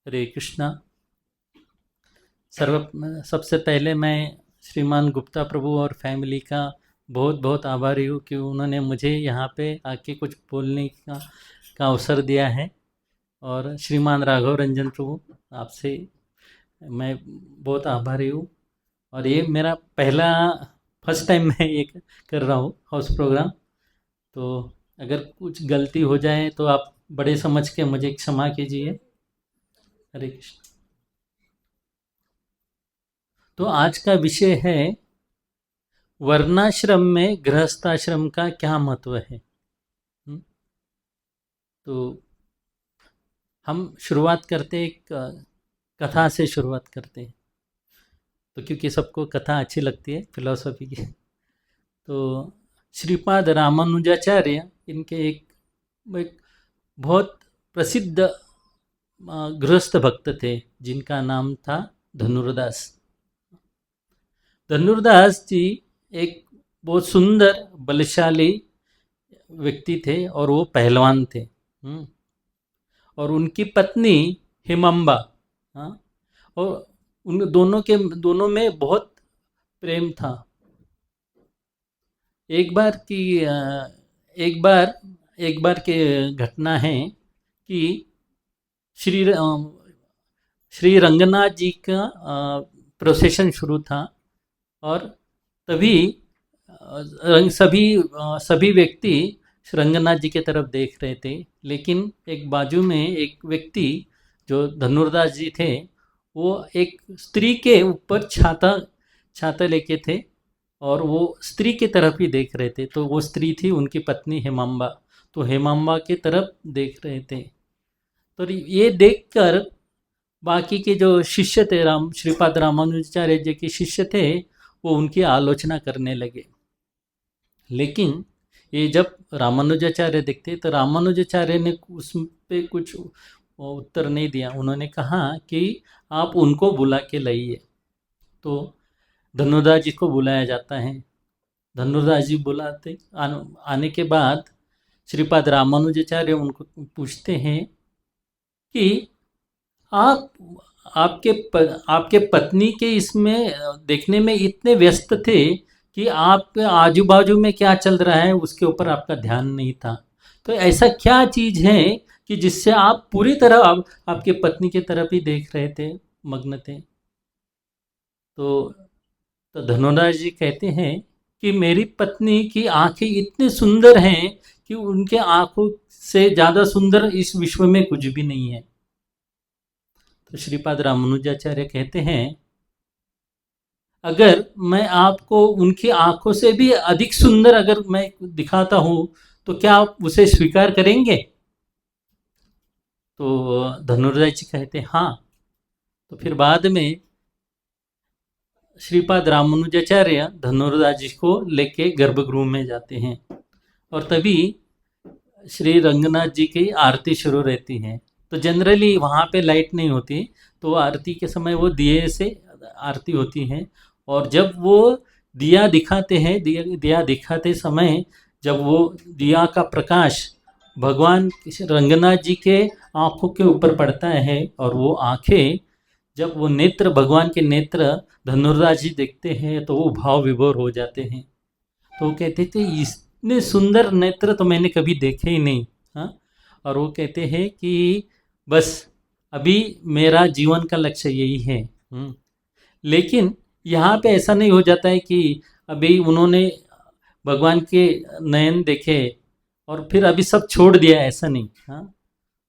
हरे कृष्णा। सबसे पहले मैं श्रीमान गुप्ता प्रभु और फैमिली का बहुत बहुत आभारी हूँ कि उन्होंने मुझे यहाँ पे आके कुछ बोलने का अवसर दिया है। और श्रीमान राघव रंजन प्रभु, आपसे मैं बहुत आभारी हूँ। और ये मेरा फर्स्ट टाइम मैं ये कर रहा हूँ हाउस प्रोग्राम। तो अगर कुछ गलती हो जाए तो आप बड़े समझ के मुझे क्षमा कीजिए। हरे कृष्ण। तो आज का विषय है वर्णाश्रम में गृहस्थाश्रम का क्या महत्व है। तो हम शुरुआत करते एक कथा से शुरुआत करते हैं। तो क्योंकि सबको कथा अच्छी लगती है फिलॉसफी की, तो श्रीपाद रामानुजाचार्य इनके एक बहुत प्रसिद्ध गृहस्थ भक्त थे जिनका नाम था धनुर्दास। धनुर्दास जी एक बहुत सुंदर बलशाली व्यक्ति थे और वो पहलवान थे। और उनकी पत्नी हिमंबा। हाँ, और उन दोनों में बहुत प्रेम था। एक बार की घटना है कि श्री रंगनाथ जी का प्रोसेशन शुरू था। और तभी सभी व्यक्ति रंगनाथ जी की तरफ देख रहे थे। लेकिन एक बाजू में एक व्यक्ति जो धनुर्दास जी थे, वो एक स्त्री के ऊपर छाता लेके थे और वो स्त्री की तरफ ही देख रहे थे। तो वो स्त्री थी उनकी पत्नी हेमांबा। तो हेमांबा की तरफ देख रहे थे। तो ये देखकर बाकी के जो शिष्य थे, श्रीपाद रामानुजाचार्य जी के शिष्य थे, वो उनकी आलोचना करने लगे। लेकिन ये जब रामानुजाचार्य देखते तो रामानुजाचार्य ने उस पे कुछ उत्तर नहीं दिया। उन्होंने कहा कि आप उनको बुला के लाइए। तो धनुर्दास जी को बुलाया जाता है। धनुर्दास जी आने के बाद श्रीपाद रामानुजाचार्य उनको पूछते हैं कि आप आपके पत्नी के इसमें देखने में इतने व्यस्त थे कि आप आजू बाजू में क्या चल रहा है उसके ऊपर आपका ध्यान नहीं था। तो ऐसा क्या चीज़ है कि जिससे आप पूरी तरह आपके पत्नी की तरफ ही देख रहे थे, मग्न थे। तो धनुराज जी कहते हैं कि मेरी पत्नी की आंखें इतने सुंदर हैं कि उनके आंखों से ज़्यादा सुंदर इस विश्व में कुछ भी नहीं है। तो श्रीपाद रामानुजाचार्य कहते हैं, अगर मैं आपको उनकी आंखों से भी अधिक सुंदर अगर मैं दिखाता हूँ तो क्या आप उसे स्वीकार करेंगे? तो धनुर्दास जी कहते हैं हाँ। तो फिर बाद में श्रीपाद रामानुजाचार्य धनुर्दास जी को लेके गर्भगृह में जाते हैं और तभी श्री रंगनाथ जी की आरती शुरू रहती है। तो जनरली वहाँ पे लाइट नहीं होती, तो आरती के समय वो दिए से आरती होती है। और जब वो दिया दिखाते हैं, दिया दिखाते समय जब वो दिया का प्रकाश भगवान रंगनाथ जी के आँखों के ऊपर पड़ता है और वो आँखें, जब वो नेत्र भगवान के नेत्र धनुर्दास जी देखते हैं तो वो भाव विभोर हो जाते हैं। तो वो कहते थे इतने सुंदर नेत्र तो मैंने कभी देखे ही नहीं। हाँ, और वो कहते हैं कि बस अभी मेरा जीवन का लक्ष्य यही है। लेकिन यहाँ पे ऐसा नहीं हो जाता है कि अभी उन्होंने भगवान के नयन देखे और फिर अभी सब छोड़ दिया, ऐसा नहीं। हाँ,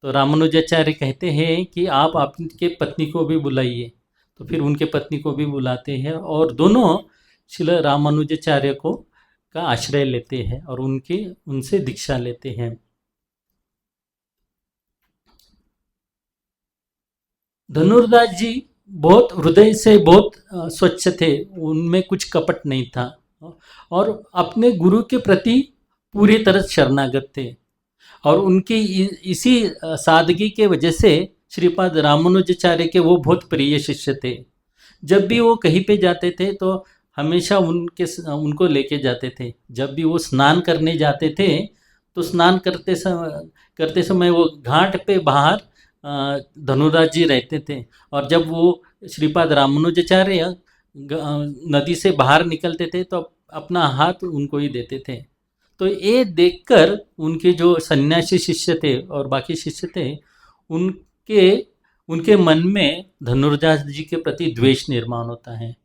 तो रामानुजाचार्य कहते हैं कि आप आपके पत्नी को भी बुलाइए। तो फिर उनके पत्नी को भी बुलाते हैं और दोनों श्रील रामानुजाचार्य को का आश्रय लेते हैं और उनसे दीक्षा लेते हैं। धनुर्दास जी बहुत हृदय से बहुत स्वच्छ थे, उनमें कुछ कपट नहीं था और अपने गुरु के प्रति पूरी तरह शरणागत थे। और उनकी इसी सादगी के वजह से श्रीपाद रामानुजाचार्य के वो बहुत प्रिय शिष्य थे। जब भी वो कहीं पे जाते थे तो हमेशा उनको लेके जाते थे। जब भी वो स्नान करने जाते थे तो स्नान करते समय वो घाट पे बाहर धनुराज जी रहते थे। और जब वो श्रीपाद रामानुजाचार्य नदी से बाहर निकलते थे तो अपना हाथ उनको ही देते थे। तो ये देखकर उनके जो सन्यासी शिष्य थे और बाकी शिष्य थे, उनके उनके मन में धनुर्दास जी के प्रति द्वेष निर्माण होता है।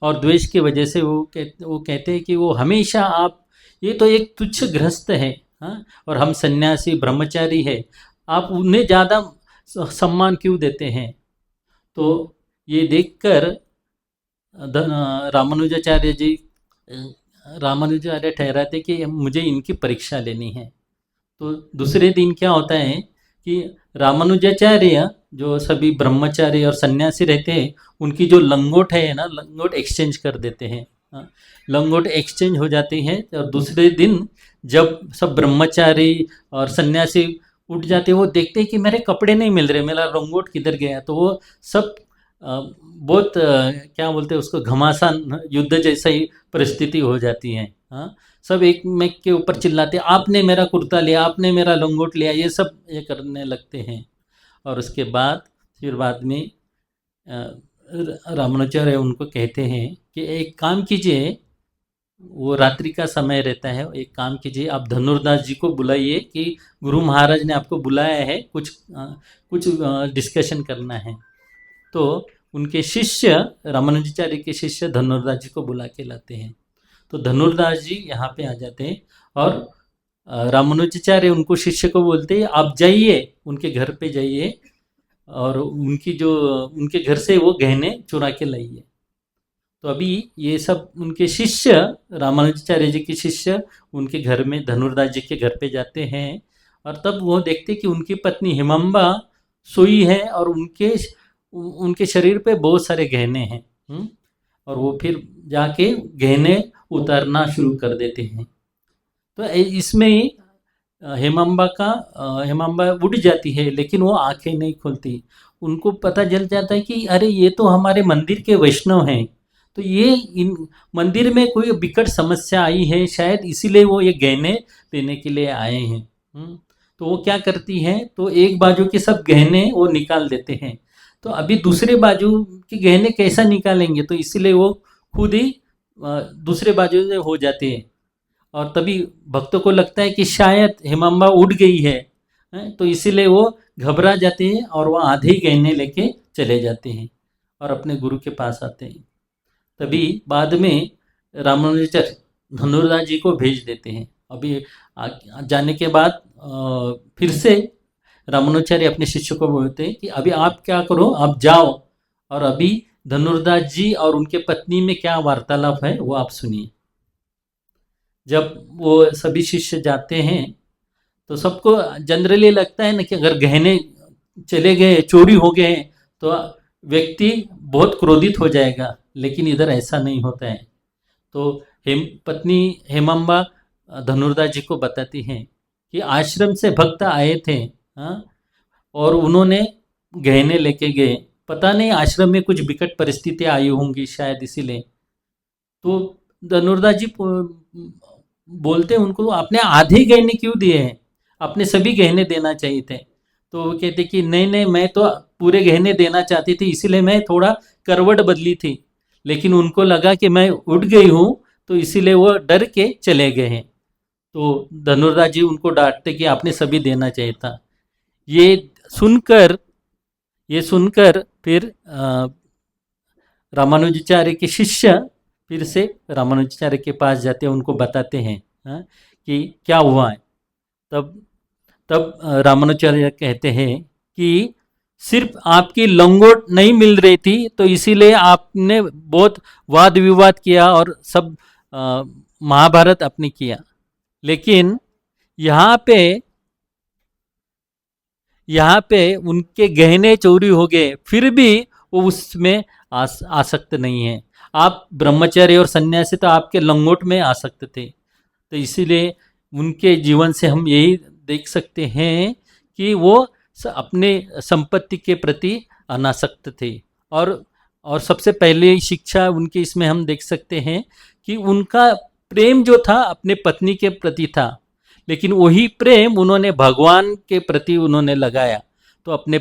और द्वेष की वजह से वो कहते हैं कि वो हमेशा आप, ये तो एक तुच्छ गृहस्थ है, हाँ, और हम सन्यासी ब्रह्मचारी है, आप उन्हें ज़्यादा सम्मान क्यों देते हैं। तो ये देखकर रामानुजाचार्य जी रामानुजाचार्य ठहराते कि मुझे इनकी परीक्षा लेनी है। तो दूसरे दिन क्या होता है कि रामानुजाचार्य जो सभी ब्रह्मचारी और सन्यासी रहते हैं, उनकी जो लंगोट है ना, लंगोट एक्सचेंज कर देते हैं। हाँ, लंगोट एक्सचेंज हो जाती है। और दूसरे दिन जब सब ब्रह्मचारी और सन्यासी उठ जाते हैं, वो देखते हैं कि मेरे कपड़े नहीं मिल रहे, मेरा लंगोट किधर गया। तो वो सब बहुत क्या बोलते हैं उसको, घमासान युद्ध जैसा ही परिस्थिति हो जाती है। हाँ, सब एक में के ऊपर चिल्लाते, आपने मेरा कुर्ता लिया, आपने मेरा लंगोट लिया, ये सब ये करने लगते हैं। और उसके बाद फिर बाद में रामानुजाचार्य उनको कहते हैं कि एक काम कीजिए, वो रात्रि का समय रहता है, एक काम कीजिए, आप धनुर्दास जी को बुलाइए कि गुरु महाराज ने आपको बुलाया है, कुछ डिस्कशन करना है। तो उनके शिष्य, रामानुजाचार्य के शिष्य धनुर्दास जी को बुला के लाते हैं। तो धनुर्दास जी यहाँ पे आ जाते हैं और रामानुजाचार्य उनको शिष्य को बोलते हैं, आप जाइए उनके घर पे जाइए और उनके घर से वो गहने चुरा के लाइए। तो अभी ये सब उनके शिष्य, रामानुजाचार्य जी के शिष्य उनके घर में धनुर्दास जी के घर पे जाते हैं। और तब वो देखते कि उनकी पत्नी हिमंबा सोई है और उनके शरीर पे बहुत सारे गहने हैं। और वो फिर जाके गहने उतारना शुरू कर देते हैं। तो इसमें हेमाम्बा उठ जाती है, लेकिन वो आंखें नहीं खुलती। उनको पता चल जाता है कि अरे ये तो हमारे मंदिर के वैष्णव हैं, तो ये इन मंदिर में कोई विकट समस्या आई है, शायद इसीलिए वो ये गहने लेने के लिए आए हैं। तो वो क्या करती हैं, तो एक बाजू के सब गहने वो निकाल देते हैं। तो अभी दूसरे बाजू के गहने कैसा निकालेंगे, तो इसीलिए वो खुद ही दूसरे बाजू से हो जाते हैं। और तभी भक्तों को लगता है कि शायद हेमाम्बा उठ गई है, तो इसीलिए वो घबरा जाते हैं और वो आधे ही गहने लेके चले जाते हैं और अपने गुरु के पास आते हैं। तभी बाद में रामानुजाचार्य धनुर्दास जी को भेज देते हैं। अभी जाने के बाद फिर से रामानुजाचार्य अपने शिष्य को बोलते हैं कि अभी आप क्या करो, आप जाओ और अभी धनुर्दास जी और उनके पत्नी में क्या वार्तालाप है वो आप सुनिए। जब वो सभी शिष्य जाते हैं तो सबको जनरली लगता है ना कि अगर गहने चले गए, चोरी हो गए, तो व्यक्ति बहुत क्रोधित हो जाएगा, लेकिन इधर ऐसा नहीं होता है। तो पत्नी हेमाम्बा धनुर्दास जी को बताती हैं कि आश्रम से भक्त आए थे, हाँ, और उन्होंने गहने लेके गए, पता नहीं आश्रम में कुछ विकट परिस्थितियाँ आई होंगी शायद इसीलिए। तो धनुर्दास जी बोलते उनको, आपने आधे गहने क्यों दिए हैं, आपने सभी गहने देना चाहिए थे। तो वो कहते कि नहीं नहीं, मैं तो पूरे गहने देना चाहती थी, इसीलिए मैं थोड़ा करवट बदली थी, लेकिन उनको लगा कि मैं उठ गई हूँ, तो इसीलिए वो डर के चले गए हैं। तो धनुर्दास जी उनको डांटते कि आपने सभी देना चाहिए था। ये सुनकर फिर रामानुजाचार्य के शिष्य फिर से रामानुजाचार्य के पास जाते हैं, उनको बताते हैं कि क्या हुआ है। तब रामानुजाचार्य कहते हैं कि सिर्फ आपकी लंगोट नहीं मिल रही थी, तो इसीलिए आपने बहुत वाद विवाद किया और सब महाभारत आपने किया, लेकिन यहाँ पे उनके गहने चोरी हो गए, फिर भी वो उसमें आसक्त नहीं है। आप ब्रह्मचारी और सन्यासी तो आपके लंगोट में आसक्त थे, तो इसीलिए उनके जीवन से हम यही देख सकते हैं कि वो अपने संपत्ति के प्रति अनासक्त थे। और सबसे पहले शिक्षा उनकी इसमें हम देख सकते हैं कि उनका प्रेम जो था अपने पत्नी के प्रति था, लेकिन वही प्रेम उन्होंने भगवान के प्रति उन्होंने लगाया। तो अपने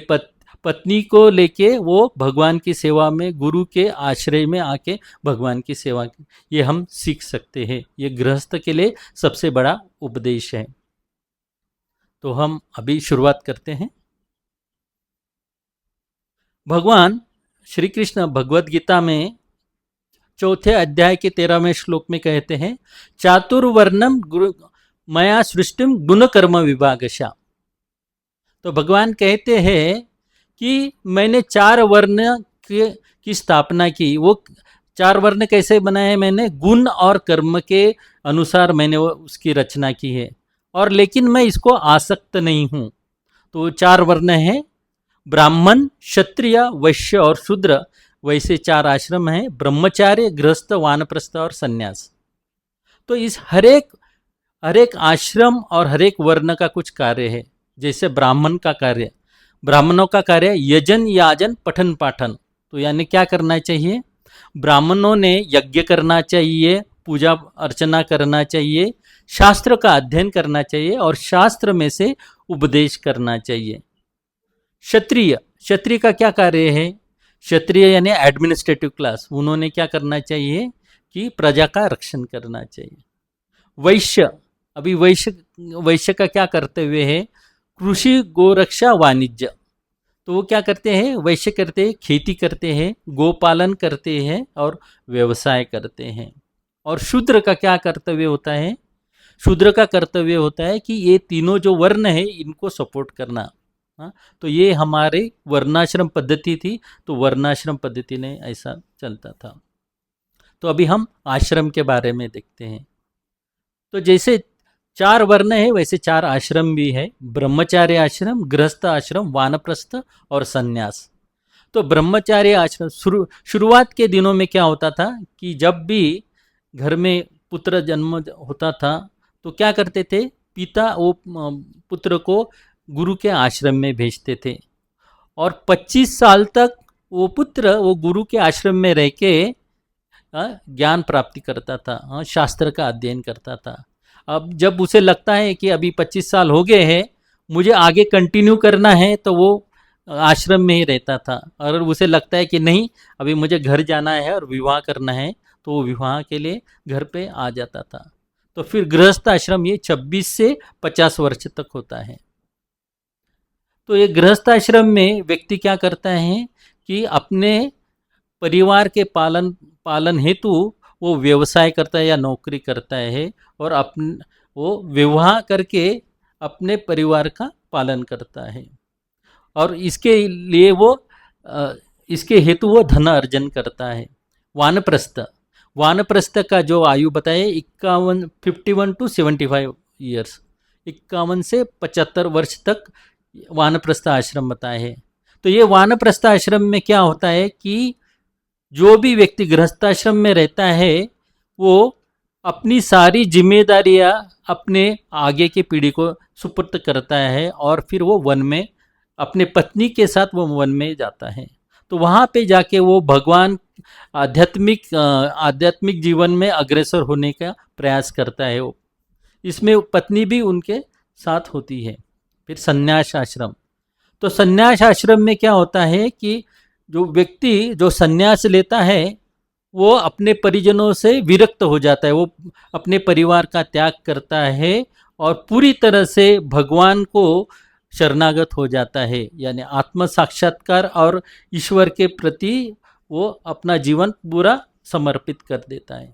पत्नी को लेके वो भगवान की सेवा में, गुरु के आश्रय में आके भगवान की सेवा की, ये हम सीख सकते हैं। ये गृहस्थ के लिए सबसे बड़ा उपदेश है। तो हम अभी शुरुआत करते हैं। भगवान श्री कृष्ण भगवत गीता में चौथे अध्याय के 13वें श्लोक में कहते हैं, चातुर्वर्णम गुरु मया सृष्टिम गुण कर्म विभागशा। तो भगवान कहते हैं कि मैंने 4 वर्ण की स्थापना की। वो 4 वर्ण कैसे बनाए? मैंने गुण और कर्म के अनुसार मैंने उसकी रचना की है, और लेकिन मैं इसको आसक्त नहीं हूँ। तो 4 वर्ण हैं, ब्राह्मण, क्षत्रिय, वैश्य और शूद्र। वैसे 4 आश्रम हैं, ब्रह्मचार्य, गृहस्थ, वानप्रस्थ और संन्यास। तो इस हर एक आश्रम और हर एक वर्ण का कुछ कार्य है। जैसे ब्राह्मणों का कार्य यजन, याजन, पठन पाठन। तो यानी क्या करना चाहिए? ब्राह्मणों ने यज्ञ करना चाहिए, पूजा अर्चना करना चाहिए, शास्त्र का अध्ययन करना चाहिए और शास्त्र में से उपदेश करना चाहिए। क्षत्रिय का क्या कार्य है? क्षत्रिय यानी एडमिनिस्ट्रेटिव क्लास, उन्होंने क्या करना चाहिए कि प्रजा का रक्षण करना चाहिए। वैश्य का क्या कर्तव्य है? कृषि, गोरक्षा, वाणिज्य। तो वो क्या करते हैं? वैश्य करते हैं, खेती करते हैं, गोपालन करते हैं और व्यवसाय करते हैं। और शूद्र का क्या कर्तव्य होता है? शूद्र का कर्तव्य होता है कि ये तीनों जो वर्ण है इनको सपोर्ट करना। हाँ, तो ये हमारे वर्णाश्रम पद्धति थी, तो वर्णाश्रम पद्धति ने ऐसा चलता था। तो अभी हम आश्रम के बारे में देखते हैं। तो जैसे 4 वर्ण है वैसे 4 आश्रम भी है, ब्रह्मचार्य आश्रम, गृहस्थ आश्रम, वानप्रस्थ और संन्यास। तो ब्रह्मचार्य आश्रम शुरुआत के दिनों में क्या होता था कि जब भी घर में पुत्र जन्म होता था तो क्या करते थे? पिता वो पुत्र को गुरु के आश्रम में भेजते थे, और 25 साल तक वो पुत्र वो गुरु के आश्रम में रह के ज्ञान प्राप्ति करता था, शास्त्र का अध्ययन करता था। अब जब उसे लगता है कि अभी 25 साल हो गए हैं, मुझे आगे कंटिन्यू करना है, तो वो आश्रम में ही रहता था। और उसे लगता है कि नहीं, अभी मुझे घर जाना है और विवाह करना है, तो वो विवाह के लिए घर पे आ जाता था। तो फिर गृहस्थ आश्रम ये 26 से 50 वर्ष तक होता है। तो ये गृहस्थ आश्रम में व्यक्ति क्या करता है कि अपने परिवार के पालन हेतु वो व्यवसाय करता है या नौकरी करता है, और वो विवाह करके अपने परिवार का पालन करता है, और इसके लिए इसके हेतु वो धन अर्जन करता है। वानप्रस्थ का जो आयु बताए 51 टू 75 ईयर्स, 51 से 75 वर्ष तक वानप्रस्थ आश्रम बताए है। तो ये वानप्रस्थ आश्रम में क्या होता है कि जो भी व्यक्ति गृहस्थाश्रम में रहता है वो अपनी सारी जिम्मेदारियां अपने आगे की पीढ़ी को सुपुर्द करता है, और फिर वो वन में अपने पत्नी के साथ वो वन में जाता है। तो वहाँ पे जाके वो भगवान आध्यात्मिक जीवन में अग्रसर होने का प्रयास करता है। वो इसमें पत्नी भी उनके साथ होती है। फिर संन्यास आश्रम। तो संन्यास आश्रम में क्या होता है कि जो व्यक्ति जो संन्यास लेता है वो अपने परिजनों से विरक्त हो जाता है, वो अपने परिवार का त्याग करता है और पूरी तरह से भगवान को शरणागत हो जाता है, यानी आत्म साक्षात्कार और ईश्वर के प्रति वो अपना जीवन पूरा समर्पित कर देता है।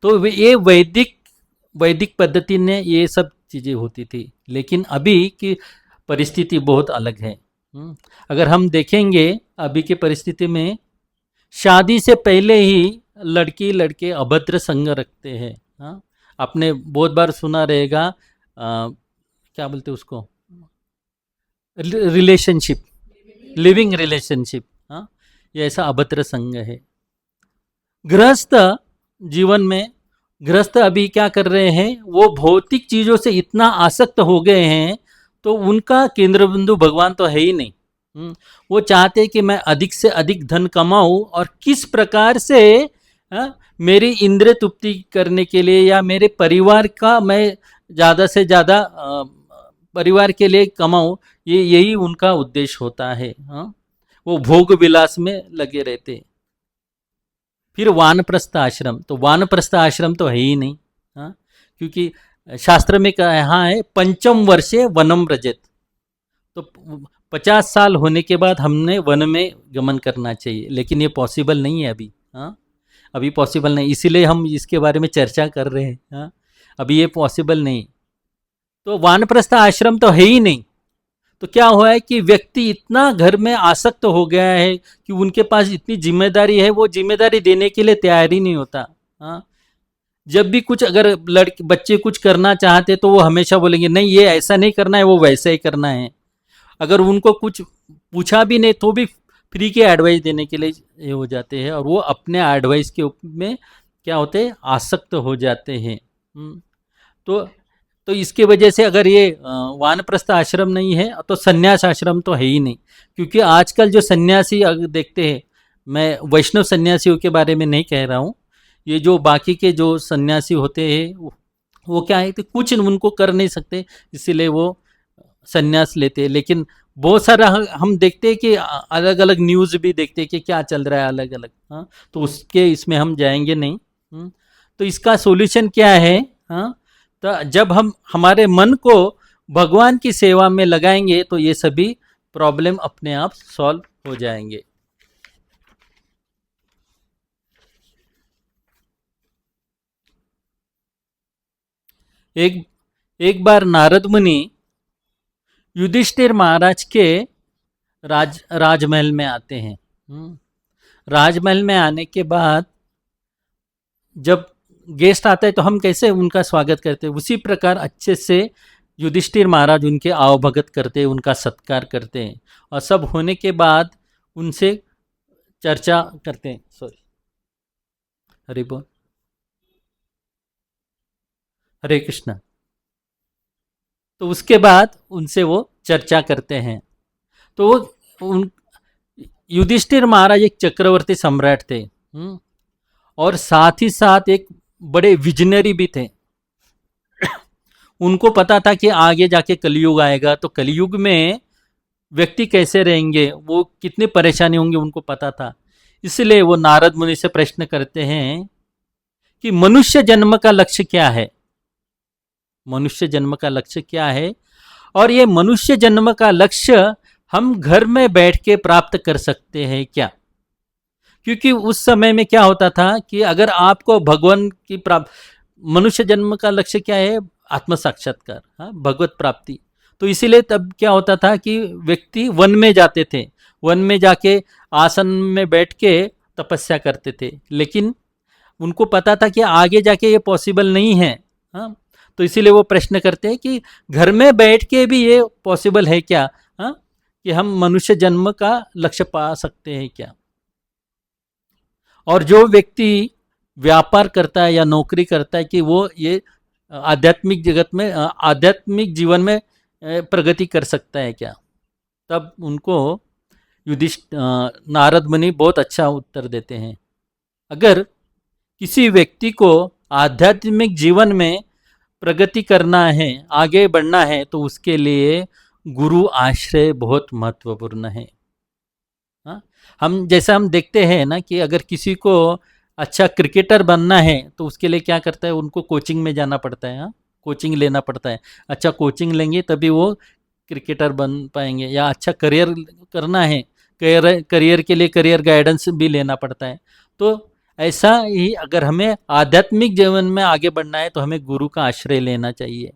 तो ये वैदिक पद्धति ने ये सब चीज़ें होती थी, लेकिन अभी की परिस्थिति बहुत अलग है। अगर हम देखेंगे अभी की परिस्थिति में शादी से पहले ही लड़की लड़के अभद्र संग रखते हैं। हाँ, आपने बहुत बार सुना रहेगा, क्या बोलते उसको, रिलेशनशिप, लिविंग रिलेशनशिप। हाँ, ये ऐसा अभद्र संग है। गृहस्थ जीवन में गृहस्थ अभी क्या कर रहे हैं, वो भौतिक चीज़ों से इतना आसक्त हो गए हैं, तो उनका केंद्र बिंदु भगवान तो है ही नहीं। वो चाहते कि मैं अधिक से अधिक धन कमाऊं और किस प्रकार से मेरी इंद्रिय तृप्ति करने के लिए या मेरे परिवार का मैं ज़्यादा से ज़्यादा परिवार के लिए कमाओ, ये यही उनका उद्देश्य होता है। हाँ, वो भोग विलास में लगे रहते। फिर वानप्रस्थ आश्रम, तो वानप्रस्थ आश्रम तो है ही नहीं। हाँ, क्योंकि शास्त्र में कहा यहाँ है पंचम वर्षे वनम व्रजेत, तो 50 साल होने के बाद हमने वन में गमन करना चाहिए, लेकिन ये पॉसिबल नहीं है अभी। हाँ, अभी पॉसिबल नहीं, इसीलिए हम इसके बारे में चर्चा कर रहे हैं। हाँ, अभी ये पॉसिबल नहीं, तो वानप्रस्थ आश्रम तो है ही नहीं। तो क्या हुआ है कि व्यक्ति इतना घर में आसक्त हो गया है कि उनके पास इतनी जिम्मेदारी है, वो जिम्मेदारी देने के लिए तैयार ही नहीं होता। हाँ, जब भी कुछ अगर लड़के बच्चे कुछ करना चाहते तो वो हमेशा बोलेंगे नहीं ये ऐसा नहीं करना है, वो वैसा ही करना है। अगर उनको कुछ पूछा भी नहीं तो भी फ्री के एडवाइस देने के लिए ये हो जाते हैं, और वो अपने एडवाइस के में क्या होते हैं, आसक्त हो जाते हैं। तो तो इसके वजह से अगर ये वानप्रस्थ आश्रम नहीं है तो सन्यास आश्रम तो है ही नहीं। क्योंकि आजकल जो सन्यासी अगर देखते हैं, मैं वैष्णव सन्यासियों के बारे में नहीं कह रहा हूँ, ये जो बाकी के जो सन्यासी होते हैं वो क्या है कि कुछ उनको कर नहीं सकते, इसीलिए वो सन्यास लेते हैं। लेकिन बहुत सारा हम देखते हैं कि अलग अलग न्यूज़ भी देखते हैं कि क्या चल रहा है अलग अलग। हाँ, तो उसके इसमें हम जाएंगे नहीं। तो इसका सॉल्यूशन क्या है? हाँ, तो जब हम हमारे मन को भगवान की सेवा में लगाएंगे तो ये सभी प्रॉब्लम अपने आप सॉल्व हो जाएंगे। एक एक बार नारद मुनि युधिष्ठिर महाराज के राजमहल में आते हैं। राजमहल में आने के बाद जब गेस्ट आता है तो हम कैसे उनका स्वागत करते हैं, उसी प्रकार अच्छे से युधिष्ठिर महाराज उनके आवभगत करते हैं, उनका सत्कार करते हैं, और सब होने के बाद उनसे चर्चा करते हैं। सॉरी, हरि बोल, हरे कृष्णा। तो उसके बाद उनसे वो चर्चा करते हैं। तो वो उन युधिष्ठिर महाराज एक चक्रवर्ती सम्राट थे, और साथ ही साथ एक बड़े विजनरी भी थे। उनको पता था कि आगे जाके कलयुग आएगा, तो कलयुग में व्यक्ति कैसे रहेंगे, वो कितनी परेशानी होंगी उनको पता था। इसलिए वो नारद मुनि से प्रश्न करते हैं कि मनुष्य जन्म का लक्ष्य क्या है, मनुष्य जन्म का लक्ष्य क्या है, और ये मनुष्य जन्म का लक्ष्य हम घर में बैठ के प्राप्त कर सकते हैं क्या? क्योंकि उस समय में क्या होता था कि अगर आपको भगवान की प्राप्त, मनुष्य जन्म का लक्ष्य क्या है, आत्म साक्षात्कार, हाँ, भगवत प्राप्ति। तो इसीलिए तब क्या होता था कि व्यक्ति वन में जाते थे, वन में जाके आसन में बैठ के तपस्या करते थे। लेकिन उनको पता था कि आगे जाके ये पॉसिबल नहीं है। हाँ, तो इसीलिए वो प्रश्न करते हैं कि घर में बैठ के भी ये पॉसिबल है क्या? हाँ, कि हम मनुष्य जन्म का लक्ष्य पा सकते हैं क्या? और जो व्यक्ति व्यापार करता है या नौकरी करता है कि वो ये आध्यात्मिक जगत में, आध्यात्मिक जीवन में प्रगति कर सकता है क्या? तब उनको नारद मुनि बहुत अच्छा उत्तर देते हैं। अगर किसी व्यक्ति को आध्यात्मिक जीवन में प्रगति करना है, आगे बढ़ना है, तो उसके लिए गुरु आश्रय बहुत महत्वपूर्ण है। हाँ, हम जैसा हम देखते हैं ना कि अगर किसी को अच्छा क्रिकेटर बनना है तो उसके लिए क्या करता है, उनको कोचिंग में जाना पड़ता है। हाँ, कोचिंग लेना पड़ता है। अच्छा कोचिंग लेंगे तभी वो क्रिकेटर बन पाएंगे। या अच्छा करियर करना है, करियर के लिए करियर गाइडेंस भी लेना पड़ता है। तो ऐसा ही अगर हमें आध्यात्मिक जीवन में आगे बढ़ना है तो हमें गुरु का आश्रय लेना चाहिए।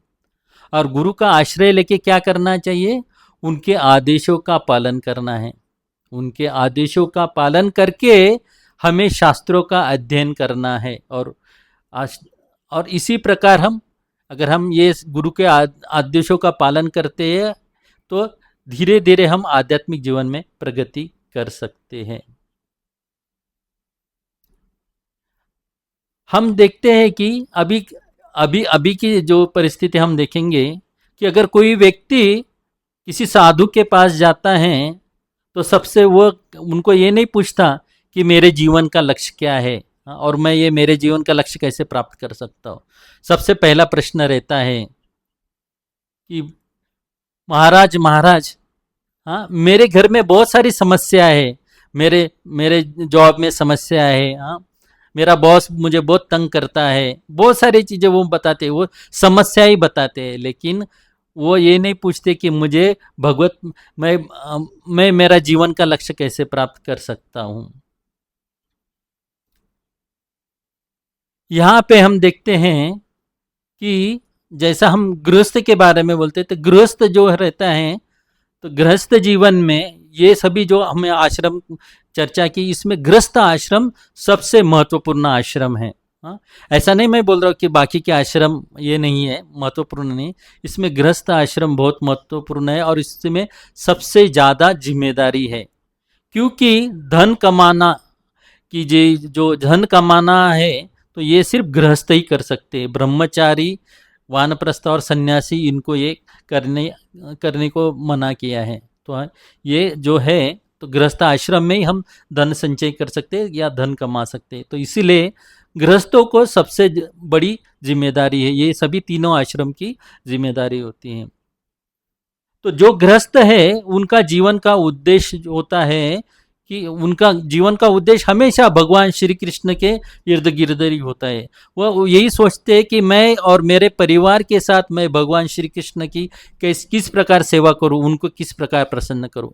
और गुरु का आश्रय लेके क्या करना चाहिए, उनके आदेशों का पालन करना है। उनके आदेशों का पालन करके हमें शास्त्रों का अध्ययन करना है। और इसी प्रकार हम, अगर हम ये गुरु के आदेशों का पालन करते हैं तो धीरे धीरे हम आध्यात्मिक जीवन में प्रगति कर सकते हैं। हम देखते हैं कि अभी अभी अभी की जो परिस्थिति हम देखेंगे कि अगर कोई व्यक्ति किसी साधु के पास जाता है तो सबसे वो उनको ये नहीं पूछता कि मेरे जीवन का लक्ष्य क्या है, और मैं ये मेरे जीवन का लक्ष्य कैसे प्राप्त कर सकता हूँ। सबसे पहला प्रश्न रहता है कि महाराज महाराज, हाँ मेरे घर में बहुत सारी समस्या है, मेरे मेरे जॉब में समस्या है, हाँ मेरा बॉस मुझे बहुत तंग करता है, बहुत सारी चीज़ें वो बताते हैं, वो समस्या ही बताते हैं, लेकिन वो ये नहीं पूछते कि मुझे भगवत मैं मैं मेरा जीवन का लक्ष्य कैसे प्राप्त कर सकता हूँ। यहाँ पे हम देखते हैं कि जैसा हम गृहस्थ के बारे में बोलते हैं, तो गृहस्थ जो रहता है, तो गृहस्थ जीवन में ये सभी जो हमें आश्रम चर्चा की, इसमें गृहस्थ आश्रम सबसे महत्वपूर्ण आश्रम है। हाँ, ऐसा नहीं मैं बोल रहा हूँ कि बाकी के आश्रम ये नहीं है, महत्वपूर्ण नहीं, इसमें गृहस्थ आश्रम बहुत महत्वपूर्ण है और इसमें सबसे ज़्यादा जिम्मेदारी है, क्योंकि धन कमाना कि जो धन कमाना है तो ये सिर्फ गृहस्थ ही कर सकते हैं, ब्रह्मचारी वानप्रस्थ और सन्यासी इनको ये करने करने को मना किया है। तो ये जो है, तो गृहस्थ आश्रम में ही हम धन संचय कर सकते हैं या धन कमा सकते हैं, तो इसीलिए गृहस्थों को सबसे बड़ी जिम्मेदारी है, ये सभी तीनों आश्रम की जिम्मेदारी होती है। तो जो गृहस्थ है उनका जीवन का उद्देश्य होता है कि उनका जीवन का उद्देश्य हमेशा भगवान श्री कृष्ण के इर्द गिर्द ही होता है। वह यही सोचते हैं कि मैं और मेरे परिवार के साथ मैं भगवान श्री कृष्ण की किस प्रकार सेवा करूं, उनको किस प्रकार प्रसन्न करूं।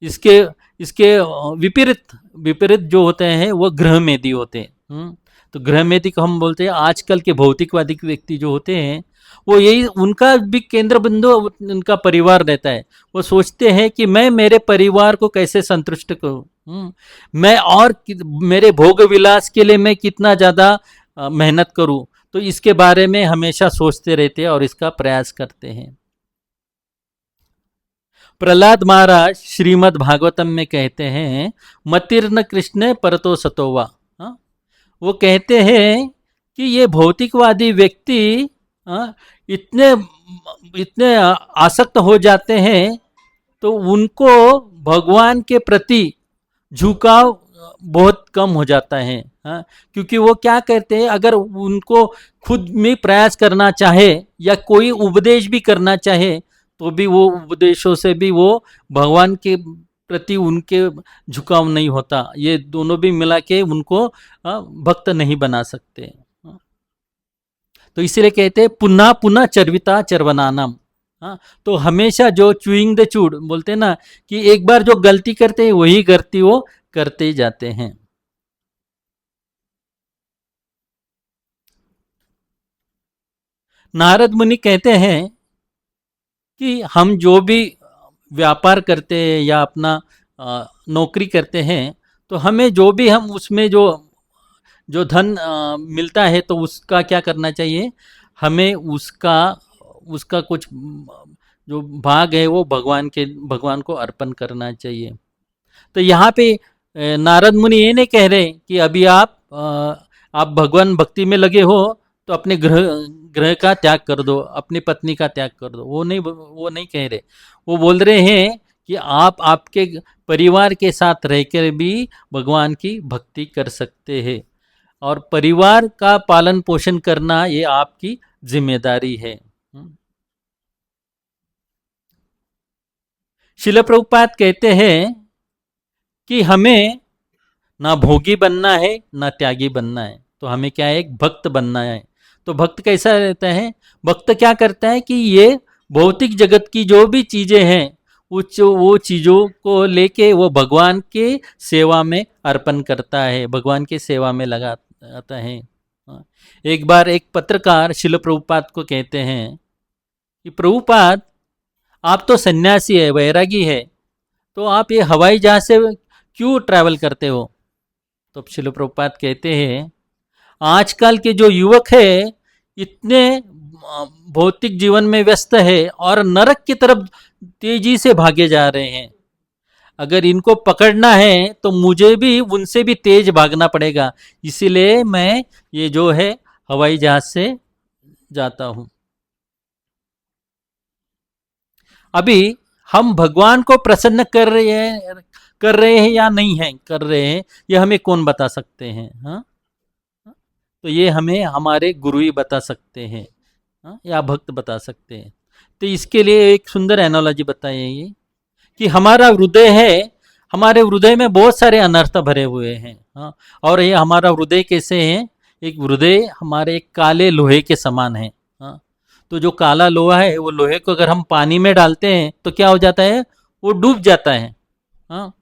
इसके इसके विपरीत विपरीत जो होते हैं वो गृहमेधी होते हैं। तो गृहमेधी को हम बोलते हैं, आजकल के भौतिकवादी व्यक्ति जो होते हैं वो यही, उनका भी केंद्र बिंदु उनका परिवार रहता है। वो सोचते हैं कि मैं मेरे परिवार को कैसे संतुष्ट करूं, मैं और मेरे भोग विलास के लिए मैं कितना ज़्यादा मेहनत करूं, तो इसके बारे में हमेशा सोचते रहते हैं और इसका प्रयास करते हैं। प्रहलाद महाराज श्रीमद् भागवतम में कहते हैं, मतिर्न कृष्ण परतो सतोवा। हाँ, वो कहते हैं कि ये भौतिकवादी व्यक्ति इतने इतने आसक्त हो जाते हैं, तो उनको भगवान के प्रति झुकाव बहुत कम हो जाता है। हाँ, क्योंकि वो क्या कहते हैं, अगर उनको खुद में प्रयास करना चाहे या कोई उपदेश भी करना चाहे, तो भी वो उपदेशों से भी वो भगवान के प्रति उनके झुकाव नहीं होता, ये दोनों भी मिला के उनको भक्त नहीं बना सकते। तो इसलिए कहते हैं पुनः पुनः चर्विता चर्वनानम। हाँ, तो हमेशा जो चूइंग द चूड़ बोलते हैं ना, कि एक बार जो गलती करते हैं वही गलती वो करते जाते हैं। नारद मुनि कहते हैं कि हम जो भी व्यापार करते हैं या अपना नौकरी करते हैं, तो हमें जो भी हम उसमें जो जो धन मिलता है तो उसका क्या करना चाहिए, हमें उसका उसका कुछ जो भाग है वो भगवान को अर्पण करना चाहिए। तो यहाँ पे नारद मुनि ये नहीं कह रहे कि अभी आप भगवान भक्ति में लगे हो तो अपने ग्रह का त्याग कर दो, अपनी पत्नी का त्याग कर दो, वो नहीं कह रहे। वो बोल रहे हैं कि आप आपके परिवार के साथ रहकर भी भगवान की भक्ति कर सकते हैं, और परिवार का पालन पोषण करना ये आपकी जिम्मेदारी है। शिल प्रभुपाद कहते हैं कि हमें ना भोगी बनना है ना त्यागी बनना है, तो हमें क्या है, एक भक्त बनना है। तो भक्त कैसा रहता है, भक्त क्या करता है कि ये भौतिक जगत की जो भी चीजें हैं वो चीजों को लेके वो भगवान के सेवा में अर्पण करता है, भगवान की सेवा में लगाता है। एक बार एक पत्रकार शिल प्रभुपाद को कहते हैं कि प्रभुपाद, आप तो सन्यासी है, वैरागी है, तो आप ये हवाई जहाज से क्यों ट्रैवल करते हो। तो शिल प्रभुपाद कहते हैं, आजकल के जो युवक है इतने भौतिक जीवन में व्यस्त है और नरक की तरफ तेजी से भागे जा रहे हैं, अगर इनको पकड़ना है तो मुझे भी उनसे भी तेज भागना पड़ेगा, इसीलिए मैं ये जो है हवाई जहाज से जाता हूं। अभी हम भगवान को प्रसन्न कर रहे हैं या नहीं है कर रहे हैं, ये हमें कौन बता सकते हैं। हाँ, तो ये हमें हमारे गुरु ही बता सकते हैं, हाँ? या भक्त बता सकते हैं। तो इसके लिए एक सुंदर एनालॉजी बताई है ये, कि हमारा हृदय है, हमारे हृदय में बहुत सारे अनर्थ भरे हुए हैं। हाँ, और ये हमारा हृदय कैसे है, एक हृदय हमारे एक काले लोहे के समान है। हाँ, तो जो काला लोहा है, वो लोहे को अगर हम पानी में डालते हैं तो क्या हो जाता है, वो डूब जाता है। हाँ,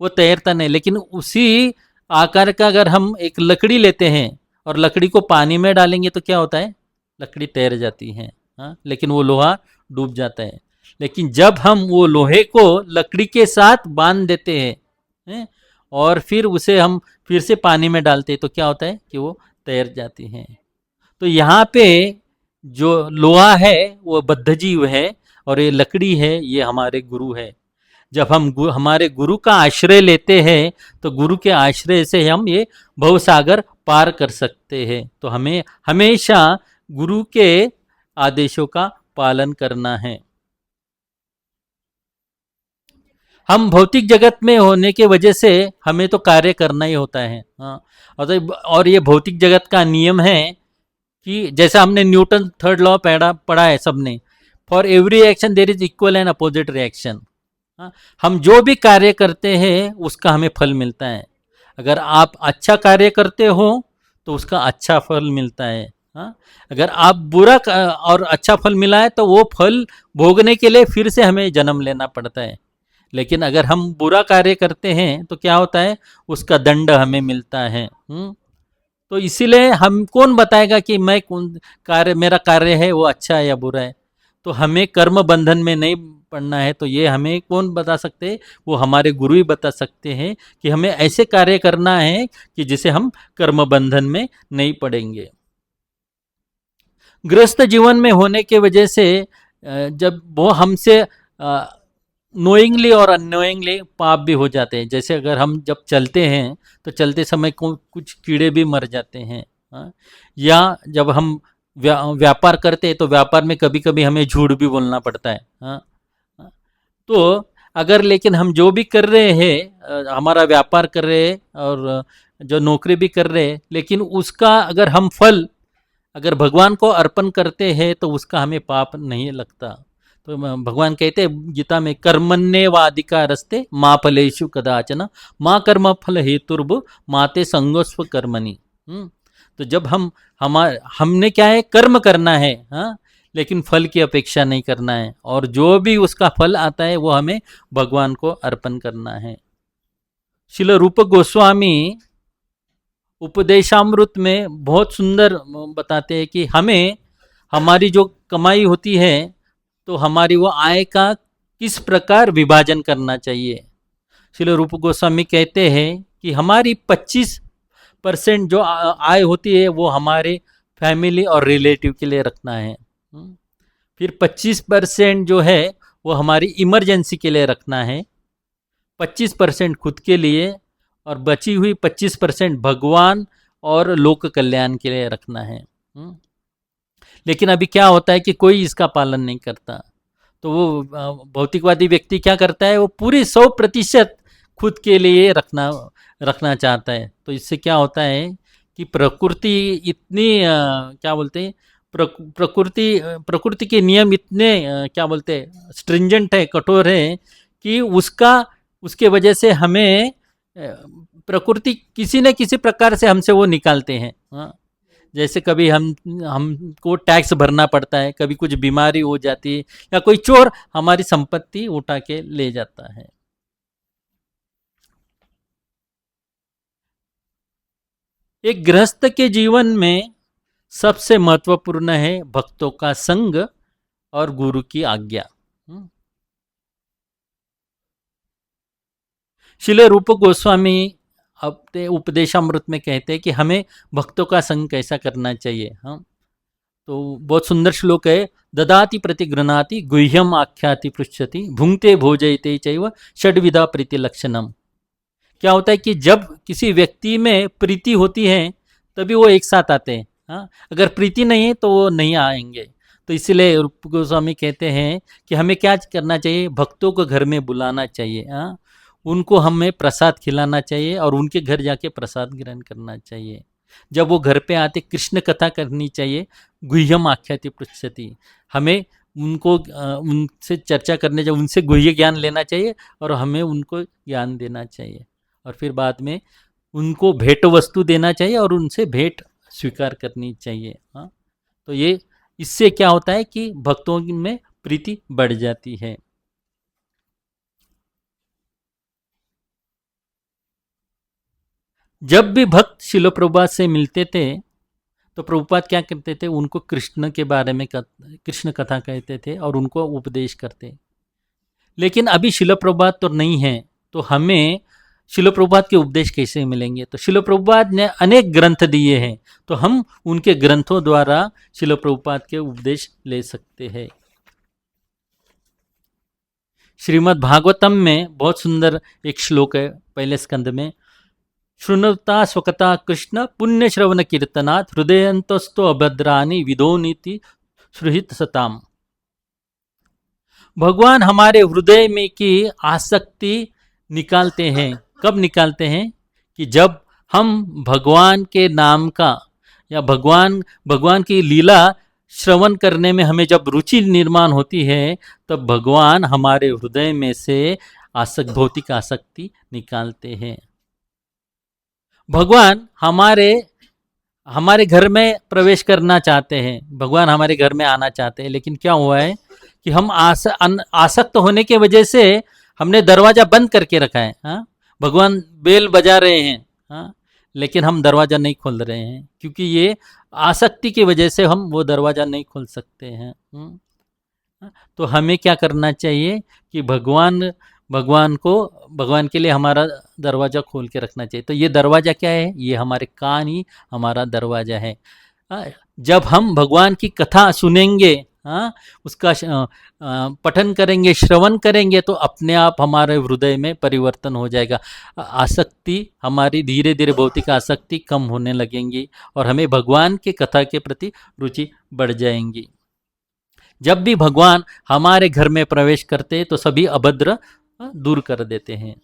वो तैरता नहीं। लेकिन उसी आकार का अगर हम एक लकड़ी लेते हैं और लकड़ी को पानी में डालेंगे तो क्या होता है, लकड़ी तैर जाती है। हाँ, लेकिन वो लोहा डूब जाता है। लेकिन जब हम वो लोहे को लकड़ी के साथ बांध देते हैं, और फिर उसे हम फिर से पानी में डालते हैं तो क्या होता है कि वो तैर जाती हैं। तो यहाँ पे जो लोहा है वो बद्ध जीव है, और ये लकड़ी है ये हमारे गुरु है। जब हम हमारे गुरु का आश्रय लेते हैं तो गुरु के आश्रय से हम ये भवसागर पार कर सकते हैं। तो हमें हमेशा गुरु के आदेशों का पालन करना है। हम भौतिक जगत में होने के वजह से हमें तो कार्य करना ही होता है। हाँ, और ये भौतिक जगत का नियम है कि जैसा हमने न्यूटन थर्ड लॉ पढ़ा है सबने, for every action there is equal and opposite reaction. हम जो भी कार्य करते हैं उसका हमें फल मिलता है। अगर आप अच्छा कार्य करते हो तो उसका अच्छा फल मिलता है। हाँ, अगर आप बुरा और अच्छा फल मिला है तो वो फल भोगने के लिए फिर से हमें जन्म लेना पड़ता है। लेकिन अगर हम बुरा कार्य करते हैं तो क्या होता है, उसका दंड हमें मिलता है। तो इसीलिए हम कौन बताएगा कि मैं कौन कार्य, मेरा कार्य है वो अच्छा है या बुरा है। तो हमें कर्म बंधन में नहीं पड़ना है। तो ये हमें कौन बता सकते हैं, वो हमारे गुरु ही बता सकते हैं कि हमें ऐसे कार्य करना है कि जिसे हम कर्म बंधन में नहीं पड़ेंगे। गृहस्थ जीवन में होने के वजह से जब वो हमसे नोइंगली और अननोइंगली पाप भी हो जाते हैं। जैसे अगर हम जब चलते हैं तो चलते समय कुछ कीड़े भी मर जाते हैं। हाँ? या जब हम व्यापार करते हैं तो व्यापार में कभी कभी हमें झूठ भी बोलना पड़ता है। हाँ? तो अगर लेकिन हम जो भी कर रहे हैं, हमारा व्यापार कर रहे हैं और जो नौकरी भी कर रहे हैं, लेकिन उसका अगर हम फल अगर भगवान को अर्पण करते हैं तो उसका हमें पाप नहीं लगता। तो भगवान कहते हैं गीता में, कर्मण्येवाधिकारस्ते मा फलेषु कदाचन माँ कर्म फल हेतुर्भु माते संगोस्व कर्मणि। तो जब हमने क्या है, कर्म करना है। हाँ, लेकिन फल की अपेक्षा नहीं करना है, और जो भी उसका फल आता है वो हमें भगवान को अर्पण करना है। श्रील रूप गोस्वामी उपदेशामृत में बहुत सुंदर बताते हैं कि हमें हमारी जो कमाई होती है तो हमारी वो आय का किस प्रकार विभाजन करना चाहिए। श्रील रूप गोस्वामी कहते हैं कि हमारी 25% जो आय होती है वो हमारे फैमिली और रिलेटिव के लिए रखना है। फिर 25% जो है वो हमारी इमरजेंसी के लिए रखना है, 25% खुद के लिए, और बची हुई 25% भगवान और लोक कल्याण के लिए रखना है। लेकिन अभी क्या होता है कि कोई इसका पालन नहीं करता। तो वो भौतिकवादी व्यक्ति क्या करता है, वो पूरी 100% खुद के लिए रखना चाहता है। तो इससे क्या होता है कि प्रकृति इतनी क्या बोलते हैं, प्रकृति के नियम इतने क्या बोलते हैं, स्ट्रिंजेंट है, कठोर है, कि उसके वजह से हमें प्रकृति किसी न किसी प्रकार से हमसे वो निकालते हैं। हाँ, जैसे कभी हमको टैक्स भरना पड़ता है, कभी कुछ बीमारी हो जाती है, या कोई चोर हमारी संपत्ति उठा के ले जाता है। एक गृहस्थ के जीवन में सबसे महत्वपूर्ण है भक्तों का संग और गुरु की आज्ञा। श्रील रूप गोस्वामी अपने उपदेशामृत में कहते हैं कि हमें भक्तों का संग कैसा करना चाहिए। हाँ, तो बहुत सुंदर श्लोक है, ददाति प्रतिगृणाति गुह्यम आख्याति पृच्छति भुंक्ते भोजयते चैव षड्विधा प्रीति लक्षणम। क्या होता है कि जब किसी व्यक्ति में प्रीति होती है तभी वो एक साथ आते हैं। हाँ, अगर प्रीति नहीं है तो वो नहीं आएंगे। तो इसलिए रूप गोस्वामी कहते हैं कि हमें क्या करना चाहिए, भक्तों को घर में बुलाना चाहिए। हाँ, उनको हमें प्रसाद खिलाना चाहिए और उनके घर जाके प्रसाद ग्रहण करना चाहिए। जब वो घर पे आते कृष्ण कथा करनी चाहिए, गुह्यम आख्याति पृच्छति, हमें उनको उनसे चर्चा करने जब उनसे गुह्य ज्ञान लेना चाहिए और हमें उनको ज्ञान देना चाहिए, और फिर बाद में उनको भेंट वस्तु देना चाहिए और उनसे भेंट स्वीकार करनी चाहिए। हाँ, तो ये इससे क्या होता है कि भक्तों में प्रीति बढ़ जाती है। जब भी भक्त शिल प्रभुपाद से मिलते थे तो प्रभुपाद क्या करते थे, उनको कृष्ण के बारे में कृष्ण कथा कहते थे और उनको उपदेश करते। लेकिन अभी शिल प्रभुपाद तो नहीं है, तो हमें शिल प्रभुपाद के उपदेश कैसे मिलेंगे? तो शिल प्रभुपाद ने अनेक ग्रंथ दिए हैं, तो हम उनके ग्रंथों द्वारा शिल प्रभुपाद के उपदेश ले सकते हैं। श्रीमद् भागवतम में बहुत सुंदर एक श्लोक है पहले स्कंद में, शृणुता स्वकता कृष्ण पुण्य श्रवण कीर्तनात् हृदयंतस्तो अभद्रानि विदोनीति सुहृत सताम। भगवान हमारे हृदय में की आसक्ति निकालते हैं। कब निकालते हैं? कि जब हम भगवान के नाम का या भगवान भगवान की लीला श्रवण करने में हमें जब रुचि निर्माण होती है, तब भगवान हमारे हृदय में से भौतिक आसक्ति निकालते हैं। भगवान हमारे घर में प्रवेश करना चाहते हैं, भगवान हमारे घर में आना चाहते हैं, लेकिन क्या हुआ है कि हम आसक्त होने के वजह से हमने दरवाजा बंद करके रखा है। हाँ, भगवान बेल बजा रहे हैं, हाँ, लेकिन हम दरवाजा नहीं खोल रहे हैं, क्योंकि ये आसक्ति की वजह से हम वो दरवाजा नहीं खोल सकते हैं। तो हमें क्या करना चाहिए कि भगवान के लिए हमारा दरवाज़ा खोल के रखना चाहिए। तो ये दरवाज़ा क्या है? ये हमारे कान ही हमारा दरवाज़ा है। जब हम भगवान की कथा सुनेंगे, उसका पठन करेंगे, श्रवण करेंगे, तो अपने आप हमारे हृदय में परिवर्तन हो जाएगा। आसक्ति हमारी धीरे धीरे भौतिक आसक्ति कम होने लगेंगी और हमें भगवान की कथा के प्रति रुचि बढ़ जाएंगी। जब भी भगवान हमारे घर में प्रवेश करते तो सभी अभद्र दूर कर देते हैं।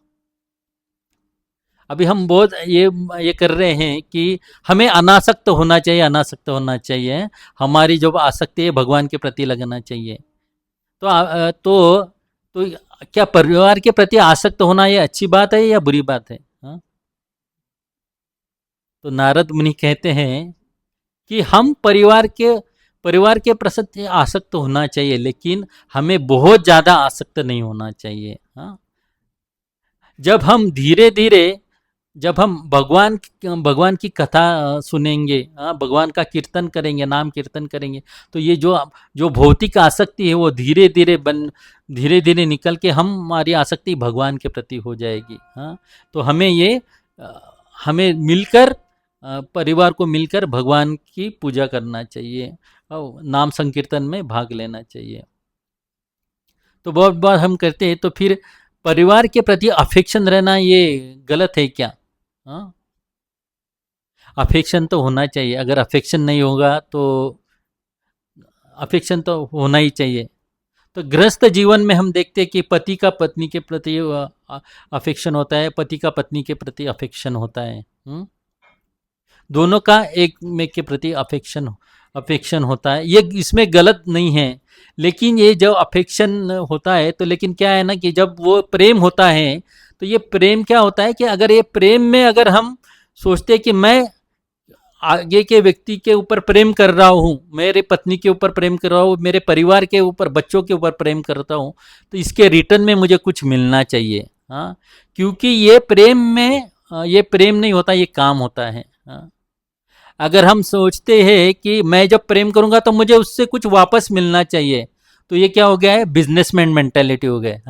अभी हम बहुत ये कर रहे हैं कि हमें अनासक्त होना चाहिए, हमारी जो आसक्ति है भगवान के प्रति लगना चाहिए। तो क्या परिवार के प्रति आसक्त होना ये अच्छी बात है या बुरी बात है? हाँ? तो नारद मुनि कहते हैं कि हम परिवार के प्रति आसक्त होना चाहिए, लेकिन हमें बहुत ज़्यादा आसक्त नहीं होना चाहिए। हाँ, जब हम धीरे धीरे भगवान की कथा सुनेंगे, भगवान का कीर्तन करेंगे, नाम कीर्तन करेंगे, तो ये जो भौतिक आसक्ति है वो धीरे धीरे निकल के हमारी आसक्ति भगवान के प्रति हो जाएगी। हाँ, तो हमें मिलकर परिवार को मिलकर भगवान की पूजा करना चाहिए और नाम संकीर्तन में भाग लेना चाहिए। तो बहुत बार हम करते हैं, तो फिर परिवार के प्रति अफेक्शन रहना ये गलत है क्या? हाँ, अफेक्शन तो होना चाहिए। अगर अफेक्शन नहीं होगा तो अफेक्शन तो होना ही चाहिए। तो गृहस्थ जीवन में हम देखते हैं कि पति का पत्नी के प्रति अफेक्शन होता है, पति का पत्नी के प्रति अफेक्शन होता है। दोनों का एक में के प्रति अफेक्शन होता है। ये इसमें गलत नहीं है, लेकिन ये जो अफेक्शन होता है, तो लेकिन क्या है ना कि जब वो प्रेम होता है, तो ये प्रेम क्या होता है कि अगर ये प्रेम में अगर हम सोचते हैं कि मैं आगे के व्यक्ति के ऊपर प्रेम कर रहा हूँ, मेरे पत्नी के ऊपर प्रेम कर रहा हूँ, मेरे परिवार के ऊपर, बच्चों के ऊपर प्रेम करता हूँ, तो इसके रिटर्न में मुझे कुछ मिलना चाहिए। हाँ, क्योंकि ये प्रेम नहीं होता, ये काम होता है। हाँ, अगर हम सोचते हैं कि मैं जब प्रेम करूंगा तो मुझे उससे कुछ वापस मिलना चाहिए, तो ये क्या हो गया है? बिजनेसमैन मेंटेलिटी हो गया।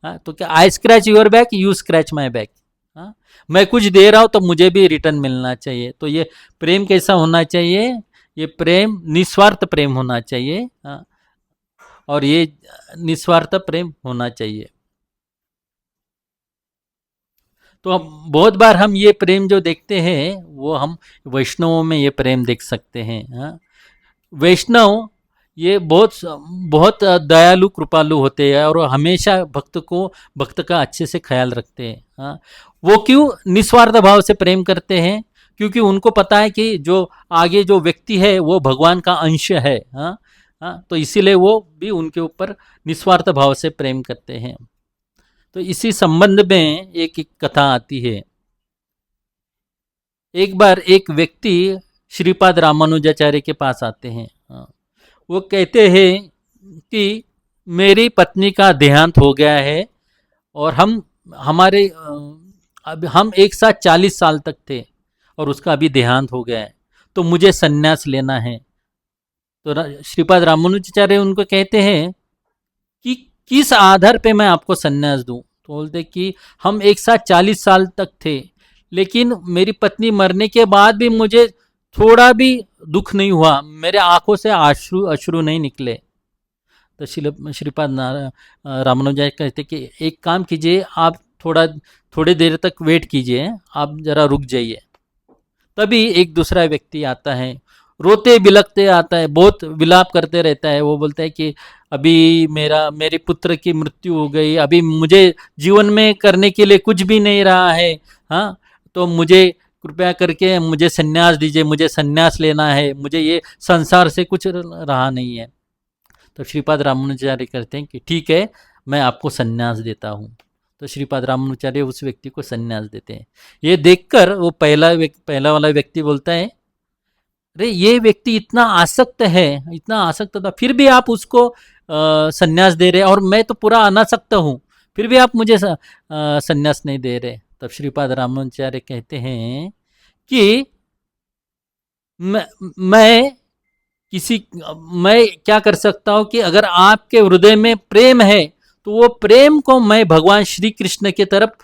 हाँ, तो क्या आई scratch your back, you scratch my back. हाँ, मैं कुछ दे रहा हूं तो मुझे भी रिटर्न मिलना चाहिए। तो ये प्रेम कैसा होना चाहिए? ये प्रेम निस्वार्थ प्रेम होना चाहिए। हाँ, और ये निस्वार्थ प्रेम होना चाहिए। तो बहुत बार हम ये प्रेम जो देखते हैं वो हम वैष्णवों में ये प्रेम देख सकते हैं। हाँ, वैष्णव ये बहुत दयालु कृपालु होते हैं और हमेशा भक्त का अच्छे से ख्याल रखते हैं। हाँ, वो क्यों निस्वार्थ भाव से प्रेम करते हैं? क्योंकि उनको पता है कि जो आगे जो व्यक्ति है वो भगवान का अंश है। हाँ, हाँ, तो इसीलिए वो भी उनके ऊपर निस्वार्थ भाव से प्रेम करते हैं। तो इसी संबंध में एक कथा आती है। एक बार एक व्यक्ति श्रीपाद रामानुजाचार्य के पास आते हैं। हाँ, वो कहते हैं कि मेरी पत्नी का देहांत हो गया है और हमारे अब हम एक साथ 40 साल तक थे और उसका अभी देहांत हो गया है, तो मुझे संन्यास लेना है। तो श्रीपाद रामानुजाचार्य उनको कहते हैं कि किस आधार पे मैं आपको संन्यास दूं। तो बोलते कि हम एक साथ 40 साल तक थे, लेकिन मेरी पत्नी मरने के बाद भी मुझे थोड़ा भी दुख नहीं हुआ, मेरे आंखों से अश्रु अश्रु नहीं निकले। तो श्रीपाद रामानुजाचार्य कहते कि एक काम कीजिए, आप थोड़ी देर तक वेट कीजिए, आप जरा रुक जाइए। तभी एक दूसरा व्यक्ति आता है, रोते बिलखते आता है, बहुत विलाप करते रहता है। वो बोलता है कि अभी मेरे पुत्र की मृत्यु हो गई, अभी मुझे जीवन में करने के लिए कुछ भी नहीं रहा है। हाँ, तो मुझे कृपया करके मुझे संन्यास दीजिए, मुझे संन्यास लेना है, मुझे ये संसार से कुछ रहा नहीं है। तो श्रीपाद रामानुजाचार्य कहते हैं कि ठीक है, मैं आपको संन्यास देता हूँ। तो श्रीपाद रामानुजाचार्य उस व्यक्ति को संन्यास देते हैं। ये देखकर वो पहला वाला व्यक्ति बोलता है, अरे ये व्यक्ति इतना आसक्त है, इतना आसक्त था, फिर भी आप उसको संन्यास दे रहे, और मैं तो पूरा अनासक्त हूँ, फिर भी आप मुझे संन्यास नहीं दे रहे। तब श्रीपाद रामानुजाचार्य कहते हैं कि मैं किसी मैं क्या कर सकता हूँ कि अगर आपके हृदय में प्रेम है तो वो प्रेम को मैं भगवान श्री कृष्ण की तरफ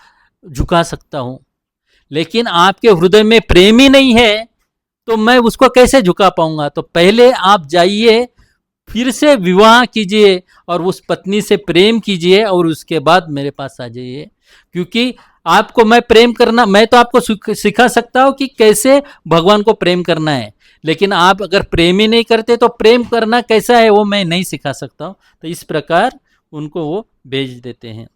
झुका सकता हूँ, लेकिन आपके हृदय में प्रेम ही नहीं है तो मैं उसको कैसे झुका पाऊंगा। तो पहले आप जाइए, फिर से विवाह कीजिए और उस पत्नी से प्रेम कीजिए और उसके बाद मेरे पास आ जाइए, क्योंकि आपको मैं तो आपको सिखा सकता हूँ कि कैसे भगवान को प्रेम करना है, लेकिन आप अगर प्रेम ही नहीं करते तो प्रेम करना कैसा है वो मैं नहीं सिखा सकता हूँ। तो इस प्रकार उनको वो भेज देते हैं।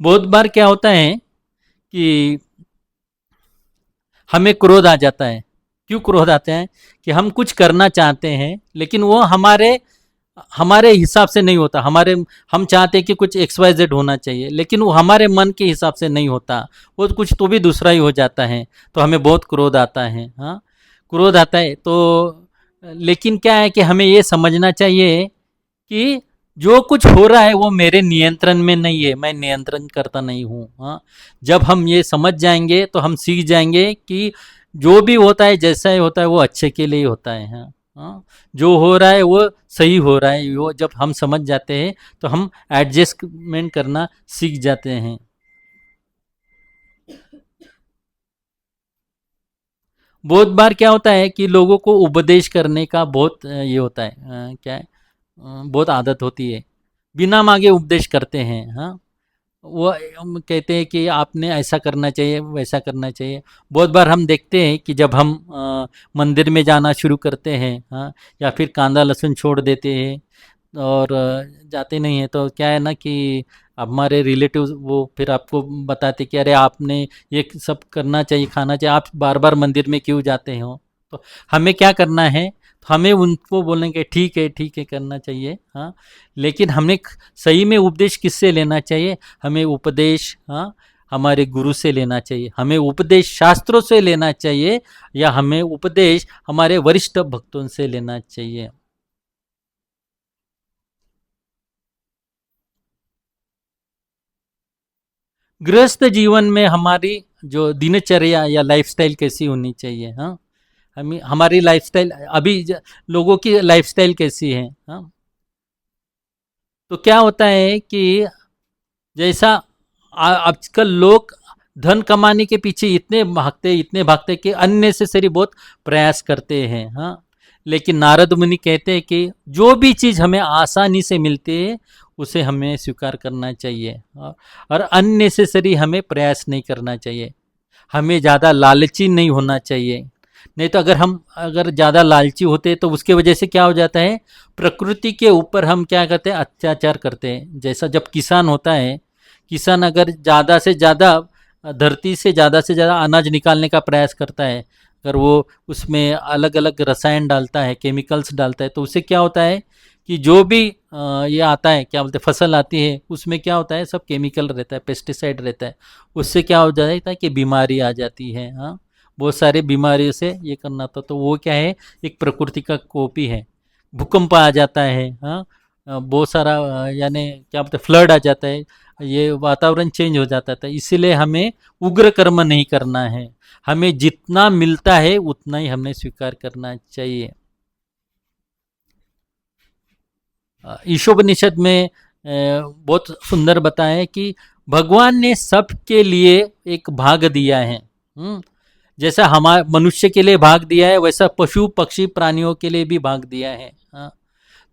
बहुत बार क्या होता है कि हमें क्रोध आ जाता है। क्यों क्रोध आता है कि हम कुछ करना चाहते हैं, लेकिन वो हमारे हमारे हिसाब से नहीं होता। हम चाहते हैं कि कुछ XYZ होना चाहिए, लेकिन वो हमारे मन के हिसाब से नहीं होता, वो कुछ तो भी दूसरा ही हो जाता है। तो हमें बहुत क्रोध आता है। हाँ, क्रोध आता है तो लेकिन क्या है कि हमें ये समझना चाहिए कि जो कुछ हो रहा है वो मेरे नियंत्रण में नहीं है, मैं नियंत्रण करता नहीं हूँ। हाँ, जब हम ये समझ जाएंगे तो हम सीख जाएंगे कि जो भी होता है, जैसा ही होता है, वो अच्छे के लिए ही होता है। हाँ, हाँ, जो हो रहा है वो सही हो रहा है, वो जब हम समझ जाते हैं तो हम एडजस्टमेंट करना सीख जाते हैं। बहुत बार क्या होता है कि लोगों को उपदेश करने का बहुत ये होता है, क्या है, बहुत आदत होती है, बिना मांगे उपदेश करते हैं। हाँ, वो हम कहते हैं कि आपने ऐसा करना चाहिए, वैसा करना चाहिए। बहुत बार हम देखते हैं कि जब हम मंदिर में जाना शुरू करते हैं, हाँ, या फिर कांदा लहसुन छोड़ देते हैं और जाते नहीं हैं, तो क्या है ना कि हमारे रिलेटिव्स वो फिर आपको बताते कि अरे आपने ये सब करना चाहिए, खाना चाहिए, आप बार बार मंदिर में क्यों जाते हो। तो हमें क्या करना है, तो हमें उनको बोलेंगे ठीक है करना चाहिए। हाँ, लेकिन हमें सही में उपदेश किससे लेना चाहिए, हमें उपदेश, हाँ, हमारे गुरु से लेना चाहिए, हमें उपदेश शास्त्रों से लेना चाहिए, या हमें उपदेश हमारे वरिष्ठ भक्तों से लेना चाहिए। गृहस्थ जीवन में हमारी जो दिनचर्या या लाइफस्टाइल कैसी होनी चाहिए। हाँ, हमारी लाइफस्टाइल अभी लोगों की लाइफस्टाइल कैसी है। हाँ, तो क्या होता है कि जैसा आजकल लोग धन कमाने के पीछे इतने भागते कि अननेसेसरी बहुत प्रयास करते हैं। हाँ, लेकिन नारद मुनि कहते हैं कि जो भी चीज़ हमें आसानी से मिलती है उसे हमें स्वीकार करना चाहिए, और अननेसेसरी हमें प्रयास नहीं करना चाहिए, हमें ज़्यादा लालची नहीं होना चाहिए। नहीं तो अगर ज़्यादा लालची होते तो उसके वजह से क्या हो जाता है, प्रकृति के ऊपर हम क्या करते हैं, अत्याचार करते हैं। जैसा जब किसान होता है, किसान अगर ज़्यादा से ज़्यादा धरती से ज़्यादा से ज़्यादा अनाज निकालने का प्रयास करता है, अगर वो उसमें अलग अलग रसायन डालता है, केमिकल्स डालता है, तो उससे क्या होता है कि जो भी ये आता है, क्या बोलते हैं, फसल आती है, उसमें क्या होता है, सब केमिकल रहता है, पेस्टिसाइड रहता है। उससे क्या हो जाता है कि बीमारी आ जाती है। हाँ, बहुत सारी बीमारियों से ये करना था, तो वो क्या है, एक प्रकृति का कॉपी है। भूकंप आ जाता है, हाँ, बहुत सारा यानी क्या बोलते हैं, फ्लड आ जाता है, ये वातावरण चेंज हो जाता था। इसीलिए हमें उग्र कर्म नहीं करना है, हमें जितना मिलता है उतना ही हमें स्वीकार करना चाहिए। ईशोपनिषद में बहुत सुंदर बताया है कि भगवान ने सबके लिए एक भाग दिया है। जैसा हमारे मनुष्य के लिए भाग दिया है, वैसा पशु पक्षी प्राणियों के लिए भी भाग दिया है। हाँ,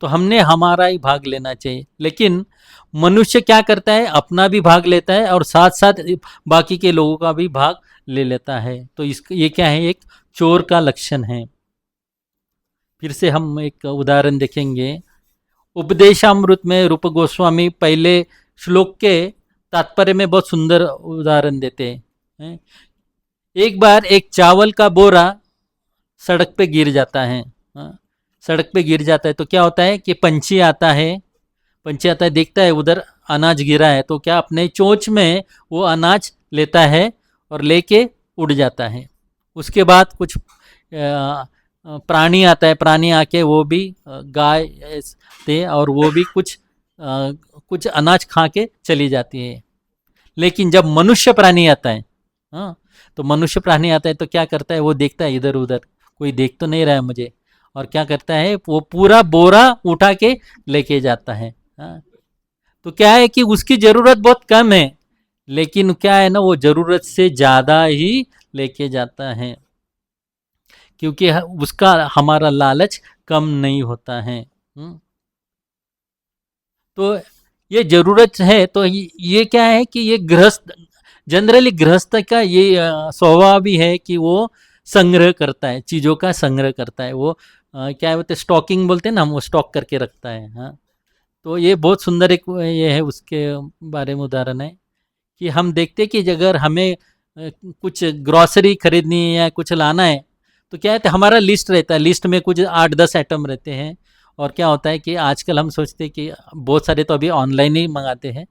तो हमने हमारा ही भाग लेना चाहिए। लेकिन मनुष्य क्या करता है, अपना भी भाग लेता है और साथ साथ बाकी के लोगों का भी भाग ले लेता है। तो ये क्या है, एक चोर का लक्षण है। फिर से हम एक उदाहरण देखेंगे। उपदेशामृत में रूप गोस्वामी पहले श्लोक के तात्पर्य में बहुत सुंदर उदाहरण देते हैं। एक बार एक चावल का बोरा सड़क पे गिर जाता है। हाँ, सड़क पे गिर जाता है तो क्या होता है कि पंछी आता है, देखता है उधर अनाज गिरा है, तो क्या अपने चोंच में वो अनाज लेता है और लेके उड़ जाता है। उसके बाद कुछ प्राणी आता है, प्राणी आके वो भी गाय थे और वो भी कुछ अनाज खा के चली जाती है। लेकिन जब मनुष्य प्राणी आता है, हाँ, तो मनुष्य प्राणी आता है तो क्या करता है, वो देखता है इधर उधर, कोई देख तो नहीं रहा है मुझे, और क्या करता है, वो पूरा बोरा उठा के लेके जाता है। हाँ, तो क्या है कि उसकी ज़रूरत बहुत कम है, लेकिन क्या है ना, वो ज़रूरत से ज़्यादा ही लेके जाता है, क्योंकि उसका हमारा लालच कम नहीं होता है। तो ये ज़रूरत है, तो ये क्या है कि ये गृहस्थ, जनरली गृहस्थ का ये स्वभाव भी है कि वो संग्रह करता है, चीज़ों का संग्रह करता है। वो क्या बोलते हैं, स्टॉकिंग बोलते हैं ना हम, वो स्टॉक करके रखता है। हाँ, तो ये बहुत सुंदर एक ये है, उसके बारे में उदाहरण है कि हम देखते हैं कि अगर हमें कुछ ग्रॉसरी खरीदनी है या कुछ लाना है, तो क्या है, तो हमारा लिस्ट रहता है, लिस्ट में कुछ 8-10 आइटम रहते हैं। और क्या होता है कि आजकल हम सोचते हैं कि बहुत सारे तो अभी ऑनलाइन ही मंगाते हैं,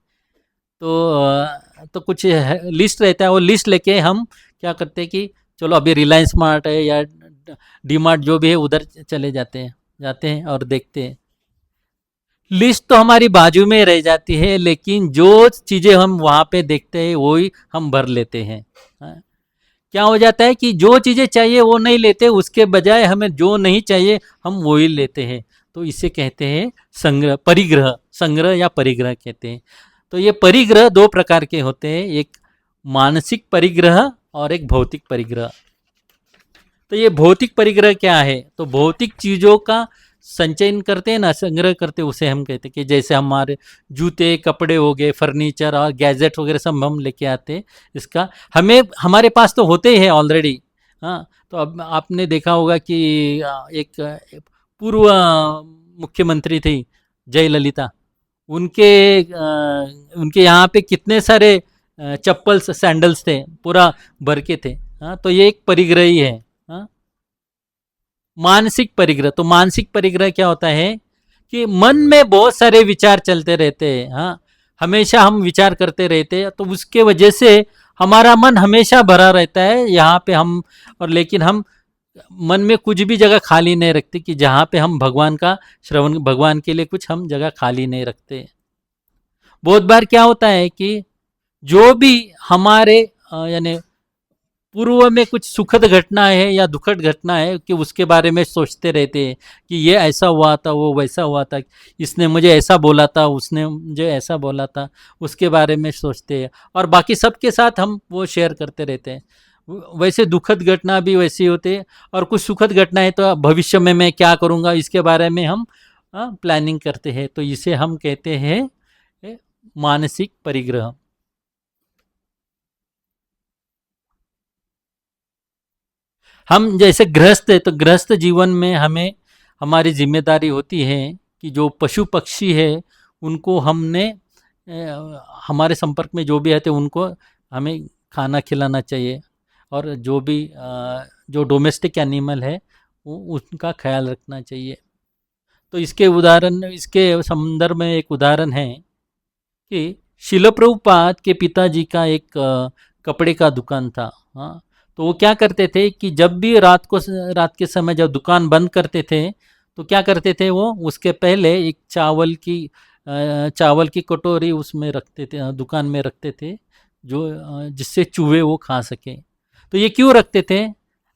तो कुछ लिस्ट रहता है, वो लिस्ट लेके हम क्या करते हैं कि चलो अभी रिलायंस मार्ट है या डी मार्ट जो भी है, उधर चले जाते हैं और देखते हैं। लिस्ट तो हमारी बाजू में रह जाती है, लेकिन जो चीज़ें हम वहाँ पे देखते हैं वही हम भर लेते हैं। हाँ, क्या हो जाता है कि जो चीज़ें चाहिए वो नहीं लेते, उसके बजाय हमें जो नहीं चाहिए हम वही लेते हैं। तो इसे कहते हैं संग्रह या परिग्रह कहते हैं। तो ये परिग्रह दो प्रकार के होते हैं, एक मानसिक परिग्रह और एक भौतिक परिग्रह। तो ये भौतिक परिग्रह क्या है, तो भौतिक चीज़ों का संचयन करते हैं ना, संग्रह करते हैं, उसे हम कहते हैं कि जैसे हमारे जूते कपड़े हो गए, फर्नीचर और गैजेट वगैरह सब हम लेके आते हैं। इसका हमें हमारे पास तो होते ही हैं ऑलरेडी। हाँ, तो अब आपने देखा होगा कि एक पूर्व मुख्यमंत्री थी जयललिता, उनके उनके यहाँ पे कितने सारे चप्पल सैंडल्स थे, पूरा भर के थे। हाँ, तो ये एक परिग्रह ही है। हाँ, मानसिक परिग्रह, तो मानसिक परिग्रह क्या होता है कि मन में बहुत सारे विचार चलते रहते हैं। हाँ, हमेशा हम विचार करते रहते हैं, तो उसके वजह से हमारा मन हमेशा भरा रहता है यहाँ पे हम। और लेकिन हम मन में कुछ भी जगह खाली नहीं रखते कि जहाँ पे हम भगवान का श्रवण, भगवान के लिए कुछ हम जगह खाली नहीं रखते। बहुत बार क्या होता है कि जो भी हमारे यानी पूर्व में कुछ सुखद घटना है या दुखद घटना है, कि उसके बारे में सोचते रहते हैं कि ये ऐसा हुआ था, वो वैसा हुआ था, इसने मुझे ऐसा बोला था, उसने मुझे ऐसा बोला था, उसके बारे में सोचते हैं और बाकी सबके साथ हम वो शेयर करते रहते हैं। वैसे दुखद घटना भी वैसी होती है, और कुछ सुखद घटना है तो भविष्य में मैं क्या करूँगा इसके बारे में हम प्लानिंग करते हैं। तो इसे हम कहते हैं मानसिक परिग्रह। हम जैसे गृहस्थ है तो गृहस्थ जीवन में हमें हमारी जिम्मेदारी होती है कि जो पशु पक्षी है उनको हमने हमारे संपर्क में जो भी आते उनको हमें खाना खिलाना चाहिए, और जो भी जो डोमेस्टिक एनिमल है उनका ख्याल रखना चाहिए। तो इसके संदर्भ में एक उदाहरण है कि शिल प्रभुपाद के पिताजी का एक कपड़े का दुकान था। हाँ, तो वो क्या करते थे कि जब भी रात के समय जब दुकान बंद करते थे तो क्या करते थे, वो उसके पहले एक चावल की कटोरी उसमें रखते थे, दुकान में रखते थे, जो जिससे चूहे वो खा सके। तो ये क्यों रखते थे?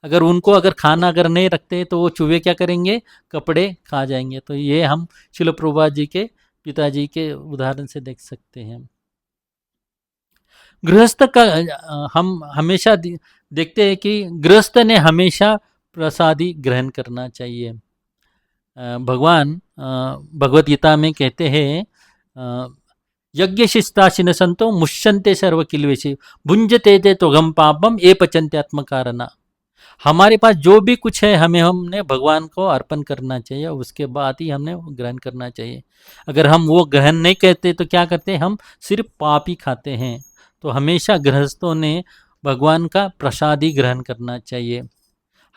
अगर खाना अगर नहीं रखते तो वो चूहे क्या करेंगे, कपड़े खा जाएंगे। तो ये हम शिल प्रभुपाद जी के पिताजी के उदाहरण से देख सकते हैं। गृहस्थ का हम हमेशा देखते हैं कि गृहस्थ ने हमेशा प्रसादी ग्रहण करना चाहिए। भगवान भगवत गीता में कहते हैं, यज्ञ शिष्टाशिन संतो मुष्यन्ते सर्व किल्वेशि भुंजते ते त्वगम पापम ये पचन्ते आत्मकारना। हमारे पास जो भी कुछ है हमने भगवान को अर्पण करना चाहिए, उसके बाद ही हमने वो ग्रहण करना चाहिए। अगर हम वो ग्रहण नहीं करते तो क्या करते हैं, हम सिर्फ पाप ही खाते हैं। तो हमेशा गृहस्थों ने भगवान का प्रसाद ही ग्रहण करना चाहिए।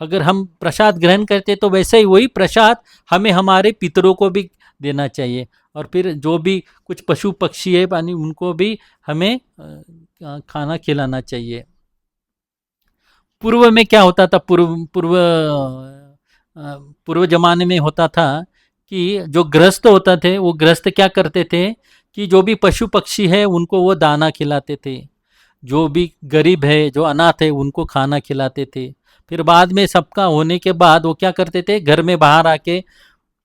अगर हम प्रसाद ग्रहण करते तो वैसे ही वही प्रसाद हमें हमारे पितरों को भी देना चाहिए, और फिर जो भी कुछ पशु पक्षी है पानी उनको भी हमें खाना खिलाना चाहिए। पूर्व में क्या होता था, पूर्व जमाने में होता था कि जो गृहस्थ होता थे वो गृहस्थ क्या करते थे कि जो भी पशु पक्षी है उनको वो दाना खिलाते थे, जो भी गरीब है जो अनाथ है उनको खाना खिलाते थे। फिर बाद में सबका होने के बाद वो क्या करते थे, घर में बाहर आके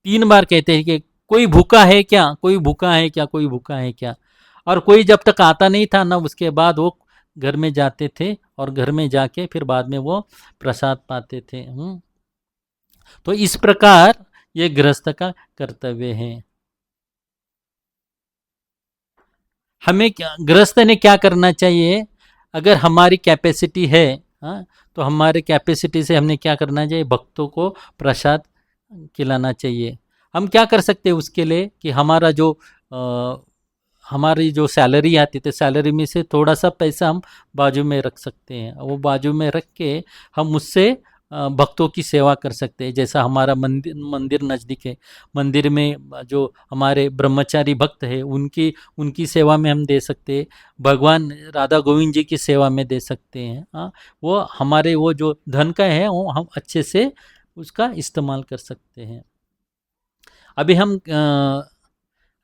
3 बार कहते हैं कि कोई भूखा है क्या, कोई भूखा है क्या, कोई भूखा है क्या। और कोई जब तक आता नहीं था ना, उसके बाद वो घर में जाते थे और घर में जाके फिर बाद में वो प्रसाद पाते थे। तो इस प्रकार ये गृहस्थ का कर्तव्य है। हमें गृहस्थ ने क्या करना चाहिए, अगर हमारी कैपेसिटी है, हाँ, तो हमारे कैपेसिटी से हमने क्या करना चाहिए, भक्तों को प्रसाद खिलाना चाहिए। हम क्या कर सकते हैं उसके लिए कि हमारी जो सैलरी आती थी, सैलरी में से थोड़ा सा पैसा हम बाजू में रख सकते हैं। वो बाजू में रख के हम उससे भक्तों की सेवा कर सकते हैं। जैसा हमारा मंदिर नज़दीक है, मंदिर में जो हमारे ब्रह्मचारी भक्त है उनकी उनकी सेवा में हम दे सकते हैं, भगवान राधा गोविंद जी की सेवा में दे सकते हैं। हाँ, वो हमारे वो जो धन का है वो हम अच्छे से उसका इस्तेमाल कर सकते हैं। अभी हम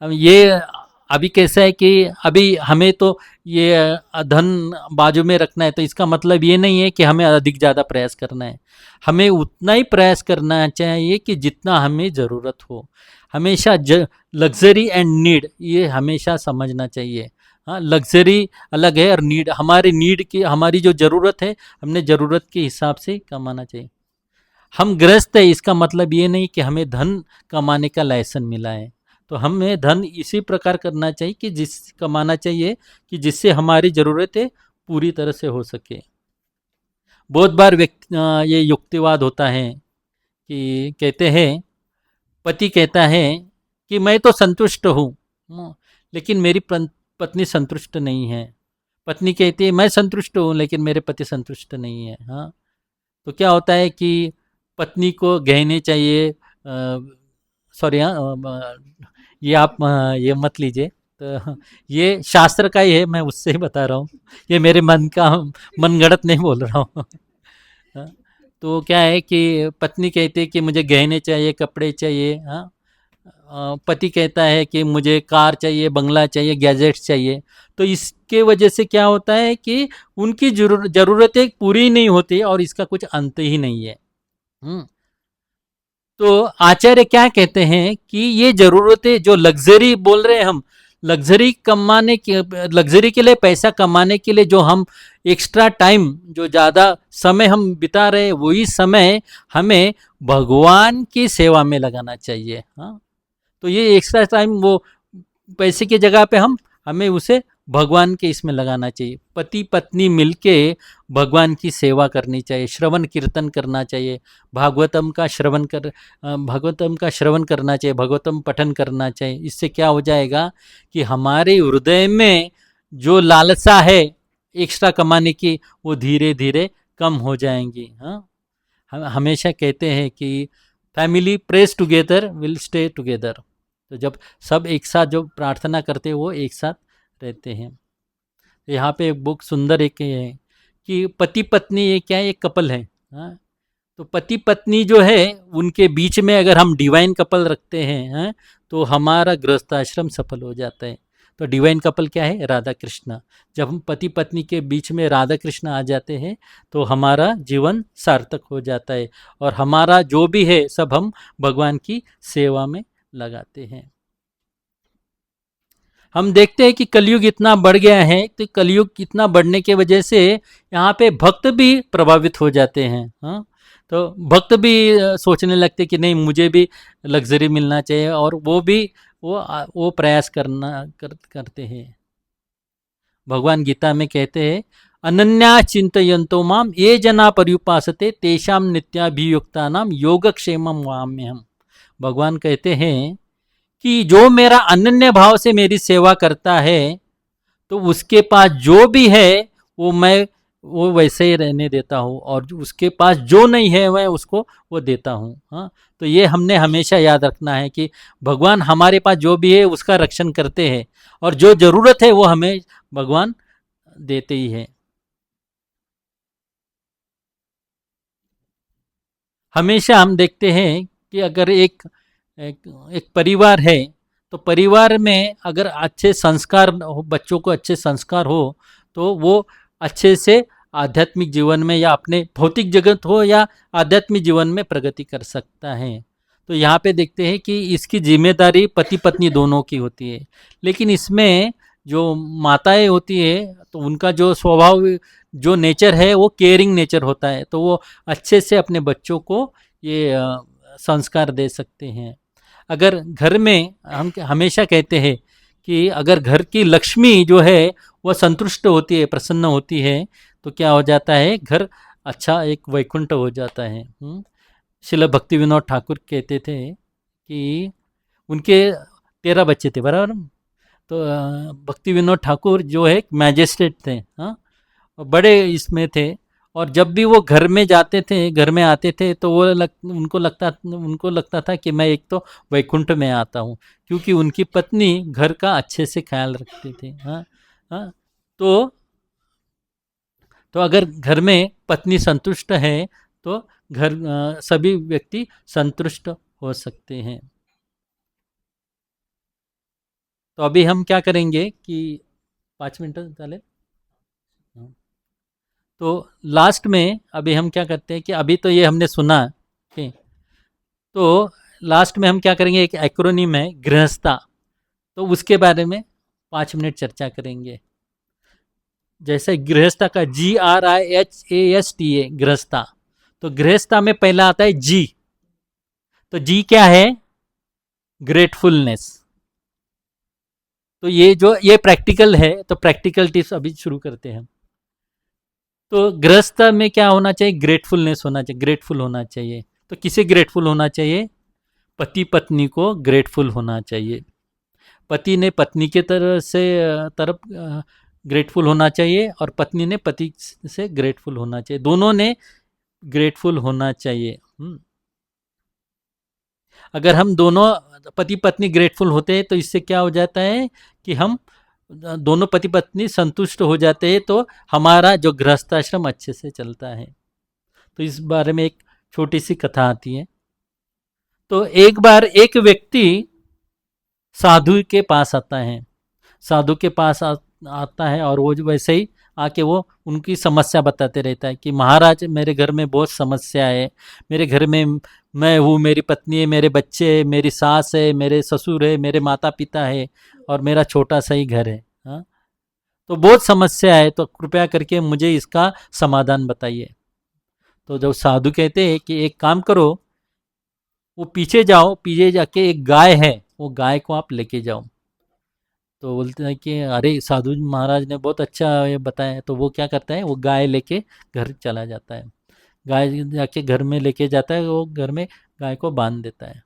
ये अभी कैसा है कि अभी हमें तो ये धन बाजू में रखना है, तो इसका मतलब ये नहीं है कि हमें अधिक ज़्यादा प्रयास करना है। हमें उतना ही प्रयास करना चाहिए कि जितना हमें ज़रूरत हो। हमेशा लग्जरी एंड नीड ये हमेशा समझना चाहिए। हाँ, लग्जरी अलग है और नीड, हमारी जो ज़रूरत है हमने ज़रूरत के हिसाब से कमाना चाहिए। हम गृहस्थ है इसका मतलब ये नहीं कि हमें धन कमाने का लाइसेंस मिला है। तो हमें धन इसी प्रकार करना चाहिए कि कमाना चाहिए कि जिससे हमारी ज़रूरतें पूरी तरह से हो सके। बहुत बार ये युक्तिवाद होता है कि कहते हैं, पति कहता है कि मैं तो संतुष्ट हूँ, लेकिन मेरी पत्नी संतुष्ट नहीं है। पत्नी कहती है मैं संतुष्ट हूँ लेकिन मेरे पति संतुष्ट नहीं है। हाँ, तो क्या होता है कि पत्नी को गहने चाहिए, सॉरी, हाँ, ये आप ये मत लीजिए। तो ये शास्त्र का ही है, मैं उससे ही बता रहा हूँ, ये मेरे मनगढ़ंत नहीं बोल रहा हूँ। हाँ, तो क्या है कि पत्नी कहती है कि मुझे गहने चाहिए, कपड़े चाहिए। हाँ, पति कहता है कि मुझे कार चाहिए, बंगला चाहिए, गैजेट्स चाहिए। तो इसके वजह से क्या होता है कि उनकी ज़रूरतें पूरी नहीं होती और इसका कुछ अंत ही नहीं है। तो आचार्य क्या कहते हैं कि ये ज़रूरतें जो लग्जरी बोल रहे हैं हम, लग्जरी के लिए, पैसा कमाने के लिए जो हम एक्स्ट्रा टाइम, जो ज़्यादा समय हम बिता रहे हैं, वही समय हमें भगवान की सेवा में लगाना चाहिए। हाँ, तो ये एक्स्ट्रा टाइम वो पैसे की जगह पे हमें उसे भगवान के इसमें लगाना चाहिए। पति पत्नी मिलके भगवान की सेवा करनी चाहिए, श्रवण कीर्तन करना चाहिए, भागवतम का श्रवण करना चाहिए, भागवतम पठन करना चाहिए। इससे क्या हो जाएगा कि हमारे हृदय में जो लालसा है एक्स्ट्रा कमाने की, वो धीरे धीरे कम हो जाएंगी। हाँ, हम हमेशा कहते हैं कि family press together will stay together. तो जब सब एक साथ जो प्रार्थना करते हैं वो एक साथ रहते हैं। यहाँ पे एक बुक सुंदर एक ये है कि पति पत्नी ये क्या है, एक कपल है। हाँ, तो पति पत्नी जो है उनके बीच में अगर हम डिवाइन कपल रखते हैं, हाँ, तो हमारा गृहस्थाश्रम सफल हो जाता है। तो डिवाइन कपल क्या है, राधा कृष्णा। जब हम पति पत्नी के बीच में राधा कृष्ण आ जाते हैं तो हमारा जीवन सार्थक हो जाता है, और हमारा जो भी है सब हम भगवान की सेवा में लगाते हैं। हम देखते हैं कि कलयुग इतना बढ़ गया है, तो कलयुग इतना बढ़ने के वजह से यहाँ पे भक्त भी प्रभावित हो जाते हैं। हाँ, तो भक्त भी सोचने लगते कि नहीं, मुझे भी लग्जरी मिलना चाहिए, और वो भी वो प्रयास करते हैं। भगवान गीता में कहते हैं, अनन्या चिंतयन्तो माम ये जना पर्युपासते तेषाम नित्याभियुक्ता नाम योगक्षेमम वाम्यहम्। भगवान कहते हैं कि जो मेरा अनन्य भाव से मेरी सेवा करता है, तो उसके पास जो भी है वो मैं वो वैसे ही रहने देता हूँ, और उसके पास जो नहीं है मैं उसको वो देता हूँ। हाँ, तो ये हमने हमेशा याद रखना है कि भगवान हमारे पास जो भी है उसका रक्षण करते हैं, और जो ज़रूरत है वो हमें भगवान देते ही है। हमेशा हम देखते हैं कि अगर एक परिवार है, तो परिवार में अगर अच्छे संस्कार हो, बच्चों को अच्छे संस्कार हो, तो वो अच्छे से आध्यात्मिक जीवन में या अपने भौतिक जगत हो या आध्यात्मिक जीवन में प्रगति कर सकता है। तो यहाँ पे देखते हैं कि इसकी जिम्मेदारी पति पत्नी दोनों की होती है। लेकिन इसमें जो माताएं होती है, तो उनका जो स्वभाव, जो नेचर है वो केयरिंग नेचर होता है, तो वो अच्छे से अपने बच्चों को ये संस्कार दे सकते हैं। अगर घर में, हम हमेशा कहते हैं कि अगर घर की लक्ष्मी जो है वह संतुष्ट होती है, प्रसन्न होती है, तो क्या हो जाता है, घर अच्छा एक वैकुंठ हो जाता है। श्रील भक्ति विनोद ठाकुर कहते थे कि उनके 13 बच्चे थे, बराबर। तो भक्ति विनोद ठाकुर जो है मैजिस्ट्रेट थे। हाँ, बड़े इसमें थे, और जब भी वो घर में जाते थे, घर में आते थे, तो उनको लगता था कि मैं एक तो वैकुंठ में आता हूँ, क्योंकि उनकी पत्नी घर का अच्छे से ख्याल रखती थी। हाँ, हाँ, तो अगर घर में पत्नी संतुष्ट है तो सभी व्यक्ति संतुष्ट हो सकते हैं। तो अभी हम क्या करेंगे कि 5 मिनट चले। तो लास्ट में अभी हम क्या करते हैं कि अभी तो ये हमने सुना, ठीक, तो लास्ट में हम क्या करेंगे, एक एक्रोनिम है गृहस्था, तो उसके बारे में 5 मिनट चर्चा करेंगे। जैसे गृहस्था का GRIHASTA गृहस्था, तो गृहस्था में पहला आता है जी। तो जी क्या है, ग्रेटफुलनेस। तो ये प्रैक्टिकल है, तो प्रैक्टिकल टिप्स अभी शुरू करते हैं। तो गृहस्थ में क्या होना चाहिए, ग्रेटफुलनेस होना चाहिए, ग्रेटफुल होना चाहिए। तो किसे ग्रेटफुल होना चाहिए, पति पत्नी को ग्रेटफुल होना चाहिए। पति ने पत्नी के तरफ ग्रेटफुल होना चाहिए, और पत्नी ने पति से ग्रेटफुल होना चाहिए, दोनों ने ग्रेटफुल होना चाहिए। अगर हम दोनों पति पत्नी ग्रेटफुल होते हैं तो इससे क्या हो जाता है कि हम दोनों पति पत्नी संतुष्ट हो जाते हैं, तो हमारा जो गृहस्थाश्रम अच्छे से चलता है। तो इस बारे में एक छोटी सी कथा आती है। तो एक बार एक व्यक्ति साधु के पास आता है, साधु के पास आता है, और वो जो वैसे ही आके वो उनकी समस्या बताते रहता है कि महाराज मेरे घर में बहुत समस्या है, मेरे घर में मैं हूँ, मेरी पत्नी है, मेरे बच्चे है, मेरी सास है, मेरे ससुर है, मेरे माता पिता है, और मेरा छोटा सा ही घर है। हाँ, तो बहुत समस्या है, तो कृपया करके मुझे इसका समाधान बताइए। तो जब साधु कहते हैं कि एक काम करो, वो पीछे जाओ, पीछे जाके एक गाय है, वो गाय को आप लेके जाओ। तो बोलते हैं कि अरे साधु महाराज ने बहुत अच्छा ये बताया। तो वो क्या करता है, वो गाय लेके घर चला जाता है। गाय जाके घर में लेके जाता है, वो घर में गाय को बांध देता है।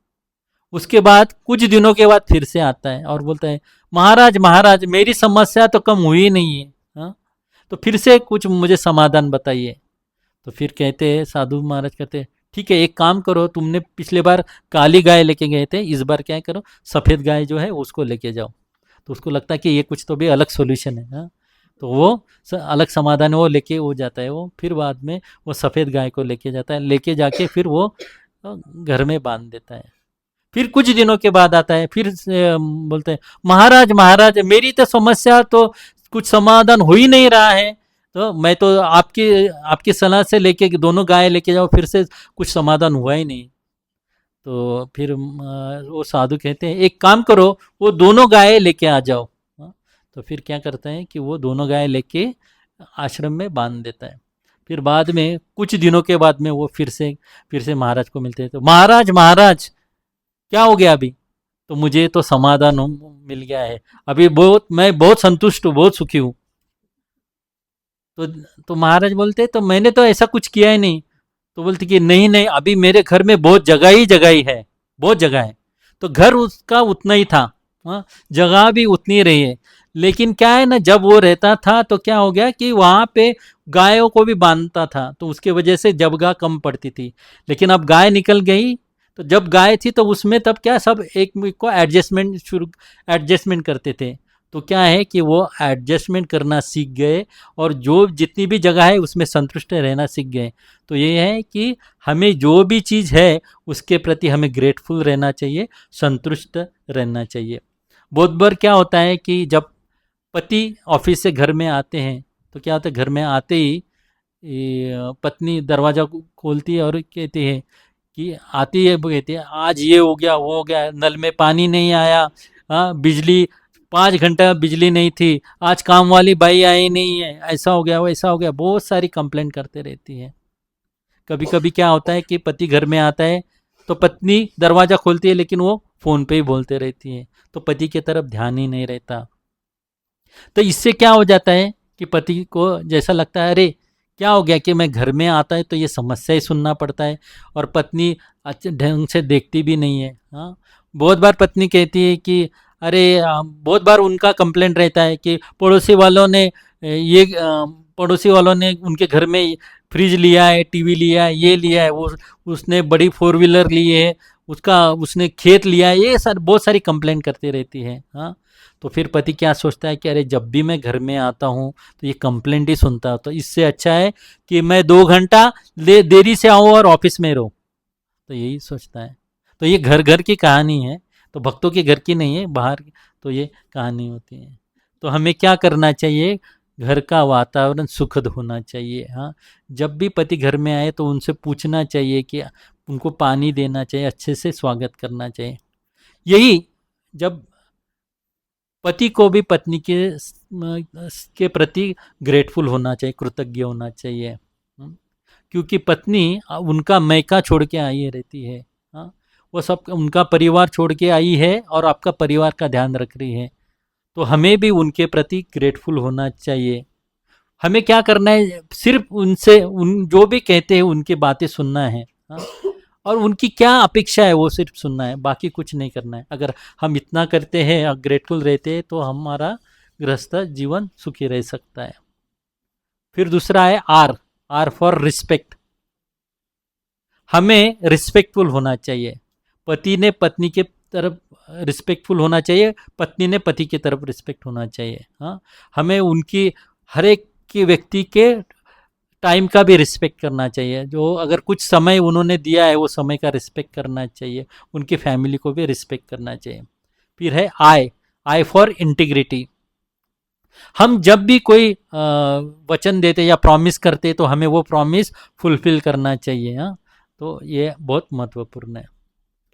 उसके बाद कुछ दिनों के बाद फिर से आता है और बोलता है, महाराज महाराज मेरी समस्या तो कम हुई नहीं है, हाँ, तो फिर से कुछ मुझे समाधान बताइए। तो फिर कहते हैं, साधु महाराज कहते हैं, ठीक है एक काम करो, तुमने पिछले बार काली गाय लेके गए थे, इस बार क्या करो, सफ़ेद गाय जो है उसको लेके जाओ। तो उसको लगता है कि ये कुछ तो भी अलग सॉल्यूशन है, हाँ। तो वो अलग समाधान वो लेके वो जाता है, वो फिर बाद में वो सफ़ेद गाय को लेके जाता है, लेके जाके फिर वो घर में बांध देता है। फिर कुछ दिनों के बाद आता है, फिर से बोलते हैं, महाराज महाराज मेरी तो समस्या तो कुछ समाधान हो ही नहीं रहा है, तो मैं तो आपकी आपकी सलाह से लेके दोनों गाय लेके जाओ, फिर से कुछ समाधान हुआ ही नहीं। तो फिर वो साधु कहते हैं, एक काम करो, वो दोनों गाय लेके आ जाओ, हाँ। तो फिर क्या करता है कि वो दोनों गाय लेके आश्रम में बांध देता है। फिर बाद में कुछ दिनों के बाद में वो फिर से महाराज को मिलते हैं। तो महाराज महाराज क्या हो गया अभी? तो मुझे तो समाधान मिल गया है, अभी बहुत मैं बहुत संतुष्ट हूँ, बहुत सुखी हूँ। तो तो महाराज बोलते तो मैंने तो ऐसा कुछ किया ही नहीं। तो बोलते कि नहीं नहीं, अभी मेरे घर में बहुत जगह ही है, बहुत जगह है। तो घर उसका उतना ही था, हाँ, जगह भी उतनी रही है। लेकिन क्या है ना, जब वो रहता था तो क्या हो गया कि वहाँ पे गायों को भी बांधता था, तो उसके वजह से जगह कम पड़ती थी। लेकिन अब गाय निकल गई, तो जब गाय थी तो उसमें तब क्या सब एक को एडजस्टमेंट करते थे। तो क्या है कि वो एडजस्टमेंट करना सीख गए, और जो जितनी भी जगह है उसमें संतुष्ट रहना सीख गए। तो ये है कि हमें जो भी चीज़ है उसके प्रति हमें ग्रेटफुल रहना चाहिए, संतुष्ट रहना चाहिए। बहुत बार क्या होता है कि जब पति ऑफिस से घर में आते हैं, तो क्या होता है, घर में आते ही पत्नी दरवाज़ा खोलती है और कहती है कि आती है, वो कहती है, आज ये हो गया वो हो गया, नल में पानी नहीं आया, हाँ, बिजली 5 घंटा बिजली नहीं थी, आज काम वाली बाई आई नहीं है, ऐसा हो गया वैसा हो गया, बहुत सारी कंप्लेंट करते रहती है। कभी कभी क्या होता है कि पति घर में आता है तो पत्नी दरवाज़ा खोलती है, लेकिन वो फ़ोन पे ही बोलते रहती है, तो पति की तरफ ध्यान ही नहीं रहता। तो इससे क्या हो जाता है कि पति को जैसा लगता है, अरे क्या हो गया कि मैं घर में आता है तो ये समस्या ही सुनना पड़ता है, और पत्नी अच्छे ढंग से देखती भी नहीं है, हाँ। बहुत बार पत्नी कहती है कि अरे बहुत बार उनका कंप्लेंट रहता है कि पड़ोसी वालों ने उनके घर में फ्रिज लिया है, टीवी लिया है, ये लिया है, वो उसने बड़ी फोर व्हीलर ली है, उसका उसने खेत लिया है, ये बहुत सारी कंप्लेंट करती रहती है, हाँ। तो फिर पति क्या सोचता है कि अरे जब भी मैं घर में आता हूँ तो ये कंप्लेंट ही सुनता, तो इससे अच्छा है कि मैं 2 घंटा देरी से आऊँ और ऑफिस में रहूँ। तो यही सोचता है। तो ये घर घर की कहानी है, तो भक्तों के घर की नहीं है, बाहर की तो ये कहानी होती है। तो हमें क्या करना चाहिए, घर का वातावरण सुखद होना चाहिए, हाँ। जब भी पति घर में आए तो उनसे पूछना चाहिए कि उनको पानी देना चाहिए, अच्छे से स्वागत करना चाहिए। यही जब पति को भी पत्नी के प्रति ग्रेटफुल होना चाहिए, कृतज्ञ होना चाहिए, क्योंकि पत्नी उनका मैका छोड़ के आई रहती है, हाँ। वो सब उनका परिवार छोड़ के आई है और आपका परिवार का ध्यान रख रही है। तो हमें भी उनके प्रति ग्रेटफुल होना चाहिए। हमें क्या करना है, सिर्फ उनसे उन जो भी कहते हैं उनकी बातें सुनना है, हाँ? और उनकी क्या अपेक्षा है वो सिर्फ सुनना है, बाकी कुछ नहीं करना है। अगर हम इतना करते हैं, ग्रेटफुल रहते हैं, तो हमारा गृहस्थ जीवन सुखी रह सकता है। फिर दूसरा है आर, आर फॉर रिस्पेक्ट। हमें रिस्पेक्टफुल होना चाहिए। पति ने पत्नी के तरफ रिस्पेक्टफुल होना चाहिए, पत्नी ने पति की तरफ रिस्पेक्ट होना चाहिए, हाँ। हमें उनकी हर एक के व्यक्ति के टाइम का भी रिस्पेक्ट करना चाहिए। जो अगर कुछ समय उन्होंने दिया है वो समय का रिस्पेक्ट करना चाहिए, उनकी फैमिली को भी रिस्पेक्ट करना चाहिए। फिर है आई, आई फॉर इंटीग्रिटी। हम जब भी कोई वचन देते या प्रॉमिस करते तो हमें वो प्रॉमिस फुलफिल करना चाहिए, हाँ। तो ये बहुत महत्वपूर्ण है।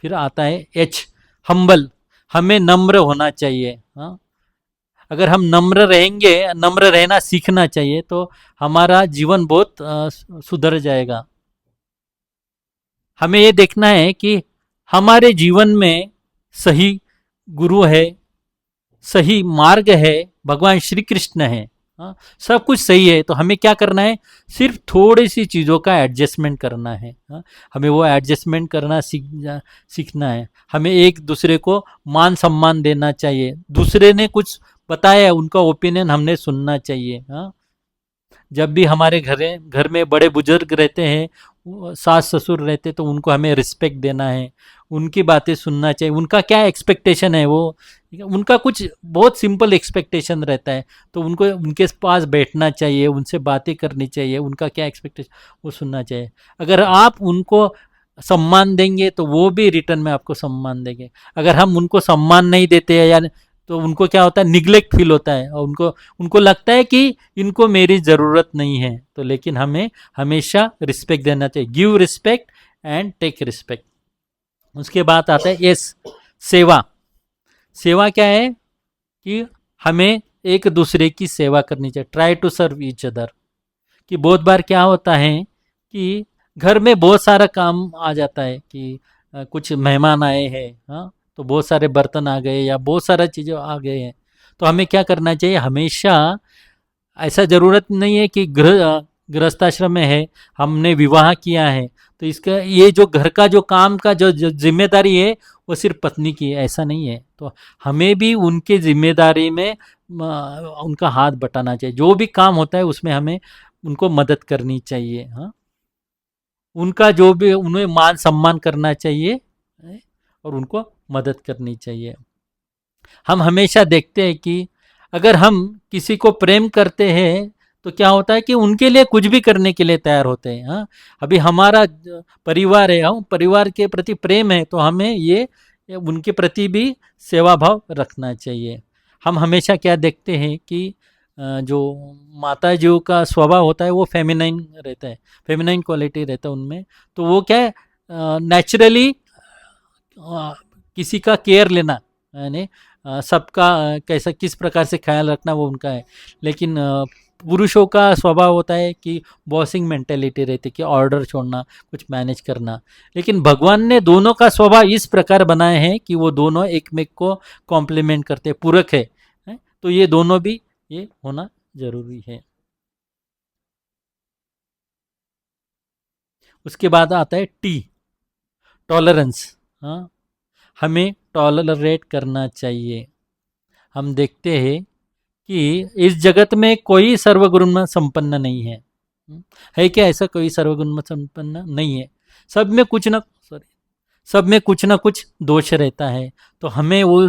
फिर आता है एच, हम्बल। हमें नम्र होना चाहिए, हाँ। अगर हम नम्र रहेंगे, नम्र रहना सीखना चाहिए, तो हमारा जीवन बहुत सुधर जाएगा। हमें ये देखना है कि हमारे जीवन में सही गुरु है, सही मार्ग है, भगवान श्री कृष्ण है। हाँ, सब कुछ सही है, तो हमें क्या करना है, सिर्फ थोड़ी सी चीज़ों का एडजस्टमेंट करना है। हाँ, हमें वो एडजस्टमेंट करना सीखना है। हमें एक दूसरे को मान सम्मान देना चाहिए, दूसरे ने कुछ बताया है उनका ओपिनियन हमने सुनना चाहिए। हाँ, जब भी हमारे घर में बड़े बुजुर्ग रहते हैं, सास ससुर रहते, तो उनको हमें रिस्पेक्ट देना है, उनकी बातें सुनना चाहिए। उनका क्या एक्सपेक्टेशन है, वो उनका कुछ बहुत सिंपल एक्सपेक्टेशन रहता है, तो उनको उनके पास बैठना चाहिए, उनसे बातें करनी चाहिए, उनका क्या एक्सपेक्टेशन वो सुनना चाहिए। अगर आप उनको सम्मान देंगे तो वो भी रिटर्न में आपको सम्मान देंगे। अगर हम उनको सम्मान नहीं देते हैं, या तो उनको क्या होता है, निग्लेक्ट फील होता है, और उनको उनको लगता है कि इनको मेरी ज़रूरत नहीं है। तो लेकिन हमें हमेशा रिस्पेक्ट देना चाहिए, give respect and take respect. उसके बाद आता है एस, सेवा। सेवा क्या है कि हमें एक दूसरे की सेवा करनी चाहिए, try to serve each other. कि बहुत बार क्या होता है कि घर में बहुत सारा काम आ जाता है कि कुछ मेहमान आए हैं, हाँ, तो बहुत सारे बर्तन आ गए या बहुत सारा चीज़ें आ गए हैं, तो हमें क्या करना चाहिए, हमेशा ऐसा ज़रूरत नहीं है कि गृहस्थाश्रम में है, हमने विवाह किया है, तो इसका ये जो घर का जो काम का जो जिम्मेदारी है वो सिर्फ पत्नी की है, ऐसा नहीं है। तो हमें भी उनके जिम्मेदारी में उनका हाथ बटाना चाहिए, जो भी काम होता है उसमें हमें उनको मदद करनी चाहिए। हाँ, उनका जो भी, उन्हें मान सम्मान करना चाहिए, और उनको मदद करनी चाहिए। हम हमेशा देखते हैं कि अगर हम किसी को प्रेम करते हैं तो क्या होता है कि उनके लिए कुछ भी करने के लिए तैयार होते हैं। हाँ, अभी हमारा परिवार है, हम परिवार के प्रति प्रेम है, तो हमें ये उनके प्रति भी सेवा भाव रखना चाहिए। हम हमेशा क्या देखते हैं कि जो माता जी का स्वभाव होता है वो फेमिनाइन रहता है, फेमिनाइन क्वालिटी रहता है उनमें। तो वो क्या है, नेचुरली किसी का केयर लेना, यानी सबका कैसा किस प्रकार से ख्याल रखना वो उनका है। लेकिन पुरुषों का स्वभाव होता है कि बॉसिंग मेंटेलिटी रहती है, कि ऑर्डर छोड़ना, कुछ मैनेज करना। लेकिन भगवान ने दोनों का स्वभाव इस प्रकार बनाए हैं कि वो दोनों एक में को कॉम्प्लीमेंट करते हैं, पूरक है। तो ये दोनों भी ये होना जरूरी है। उसके बाद आता है टी, टॉलरेंस। हाँ, हमें टॉलरेट करना चाहिए। हम देखते हैं कि इस जगत में कोई सर्वगुण संपन्न नहीं है। है क्या ऐसा, कोई सर्वगुण संपन्न नहीं है। सब में कुछ ना, सॉरी, सब में कुछ ना कुछ दोष रहता है। तो हमें वो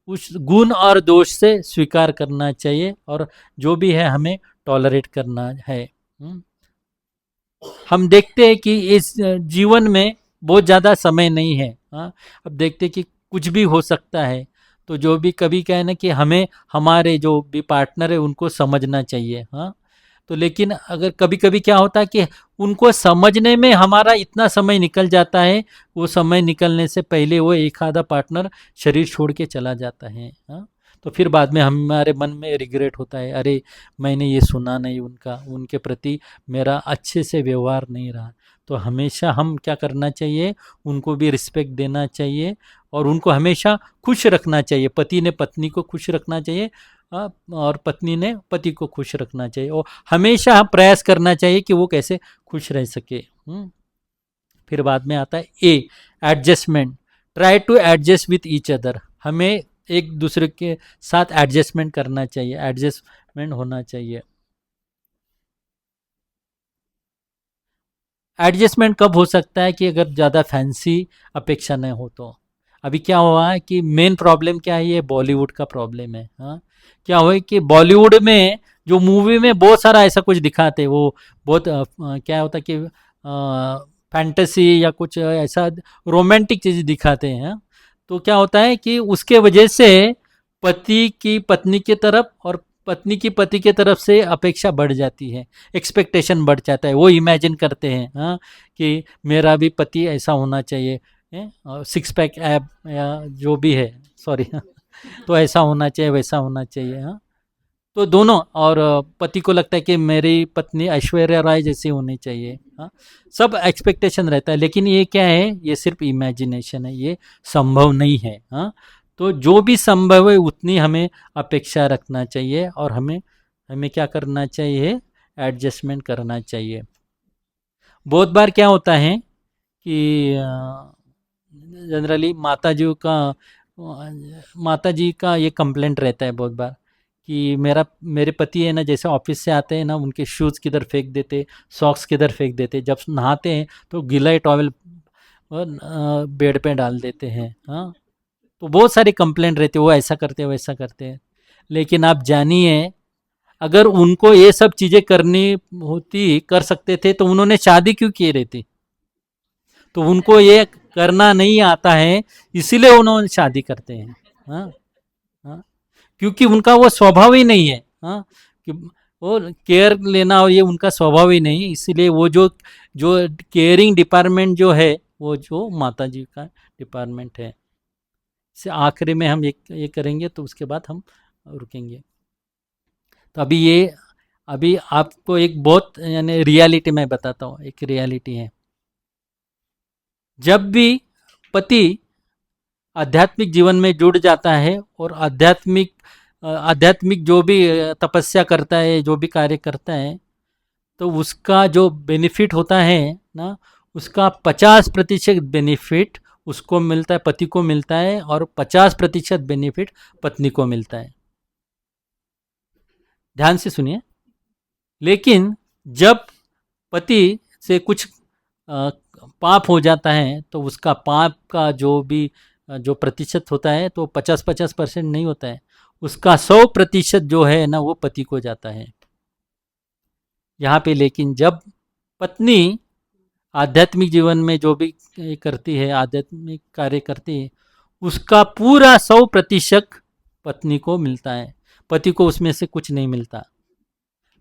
उस गुण और दोष से स्वीकार करना चाहिए, और जो भी है हमें टॉलरेट करना है। हम देखते हैं कि इस जीवन में बहुत ज़्यादा समय नहीं है। हाँ, अब देखते हैं कि कुछ भी हो सकता है। तो जो भी कभी क्या है ना कि हमें हमारे जो भी पार्टनर है उनको समझना चाहिए। हाँ, तो लेकिन अगर कभी कभी क्या होता है कि उनको समझने में हमारा इतना समय निकल जाता है, वो समय निकलने से पहले वो एक आधा पार्टनर शरीर छोड़ के चला जाता है। हाँ, तो फिर बाद में हमारे मन में रिग्रेट होता है, अरे मैंने ये सुना नहीं, उनका उनके प्रति मेरा अच्छे से व्यवहार नहीं रहा। तो हमेशा हम क्या करना चाहिए, उनको भी रिस्पेक्ट देना चाहिए, और उनको हमेशा खुश रखना चाहिए। पति ने पत्नी को खुश रखना चाहिए, और पत्नी ने पति को खुश रखना चाहिए, और हमेशा प्रयास करना चाहिए कि वो कैसे खुश रह सके। फिर बाद में आता है a, adjustment. Try to adjust with each other. हमें एक दूसरे के साथ एडजस्टमेंट करना चाहिए, एडजस्टमेंट होना चाहिए। एडजस्टमेंट कब हो सकता है कि अगर ज़्यादा फैंसी अपेक्षा न हो तो। अभी क्या हुआ है कि मेन प्रॉब्लम क्या है, ये बॉलीवुड का प्रॉब्लम है। हाँ, क्या हुआ है कि बॉलीवुड में जो मूवी में बहुत सारा ऐसा कुछ दिखाते, वो बहुत क्या होता है कि फैंटेसी या कुछ ऐसा रोमांटिक चीज़ दिखाते हैं। हाँ? तो क्या होता है कि उसके वजह से पति की पत्नी की तरफ और पत्नी की पति की तरफ से अपेक्षा बढ़ जाती है, एक्सपेक्टेशन बढ़ जाता है। वो इमेजिन करते हैं, हाँ, कि मेरा भी पति ऐसा होना चाहिए, और सिक्स पैक ऐप या जो भी है, सॉरी, तो ऐसा होना चाहिए, वैसा होना चाहिए। हाँ, तो दोनों, और पति को लगता है कि मेरी पत्नी ऐश्वर्या राय जैसी होनी चाहिए। हाँ, सब एक्सपेक्टेशन रहता है, लेकिन ये क्या है, ये सिर्फ इमेजिनेशन है, ये संभव नहीं है। हाँ, तो जो भी संभव है उतनी हमें अपेक्षा रखना चाहिए और हमें हमें क्या करना चाहिए, एडजस्टमेंट करना चाहिए। बहुत बार क्या होता है कि जनरली माता जी का ये कंप्लेंट रहता है बहुत बार कि मेरे पति है ना, जैसे ऑफिस से आते हैं ना, उनके शूज़ किधर फेंक देते, सॉक्स किधर फेंक देते, जब नहाते हैं तो गीला टॉवल बेड पे डाल देते हैं। हाँ, तो बहुत सारी कंप्लेंट रहती है, वो ऐसा करते हैं वैसा करते हैं। लेकिन आप जानिए, अगर उनको ये सब चीज़ें करनी होती, कर सकते थे, तो उन्होंने शादी क्यों की रहती? तो उनको ये करना नहीं आता है, इसीलिए उन्होंने शादी करते हैं। हाँ, हाँ, क्योंकि उनका वो स्वभाव ही नहीं है। हाँ, कि वो केयर लेना और ये उनका स्वभाव ही नहीं है, इसीलिए वो जो जो केयरिंग डिपार्टमेंट जो है, वो जो माता जी का डिपार्टमेंट है। से आखिरी में हम ये करेंगे तो उसके बाद हम रुकेंगे। तो अभी आपको एक बहुत यानी रियलिटी मैं बताता हूँ, एक रियलिटी है। जब भी पति आध्यात्मिक जीवन में जुड़ जाता है और आध्यात्मिक जो भी तपस्या करता है, जो भी कार्य करता है, तो उसका जो बेनिफिट होता है ना, उसका 50% बेनिफिट उसको मिलता है, पति को मिलता है, और 50% बेनिफिट पत्नी को मिलता है। ध्यान से सुनिए। लेकिन जब पति से कुछ पाप हो जाता है, तो उसका पाप का जो भी जो प्रतिशत होता है, तो 50-50% नहीं होता है, उसका 100% जो है ना, वो पति को जाता है यहाँ पे। लेकिन जब पत्नी आध्यात्मिक जीवन में जो भी करती है, आध्यात्मिक कार्य करती है, उसका पूरा 100% पत्नी को मिलता है, पति को उसमें से कुछ नहीं मिलता।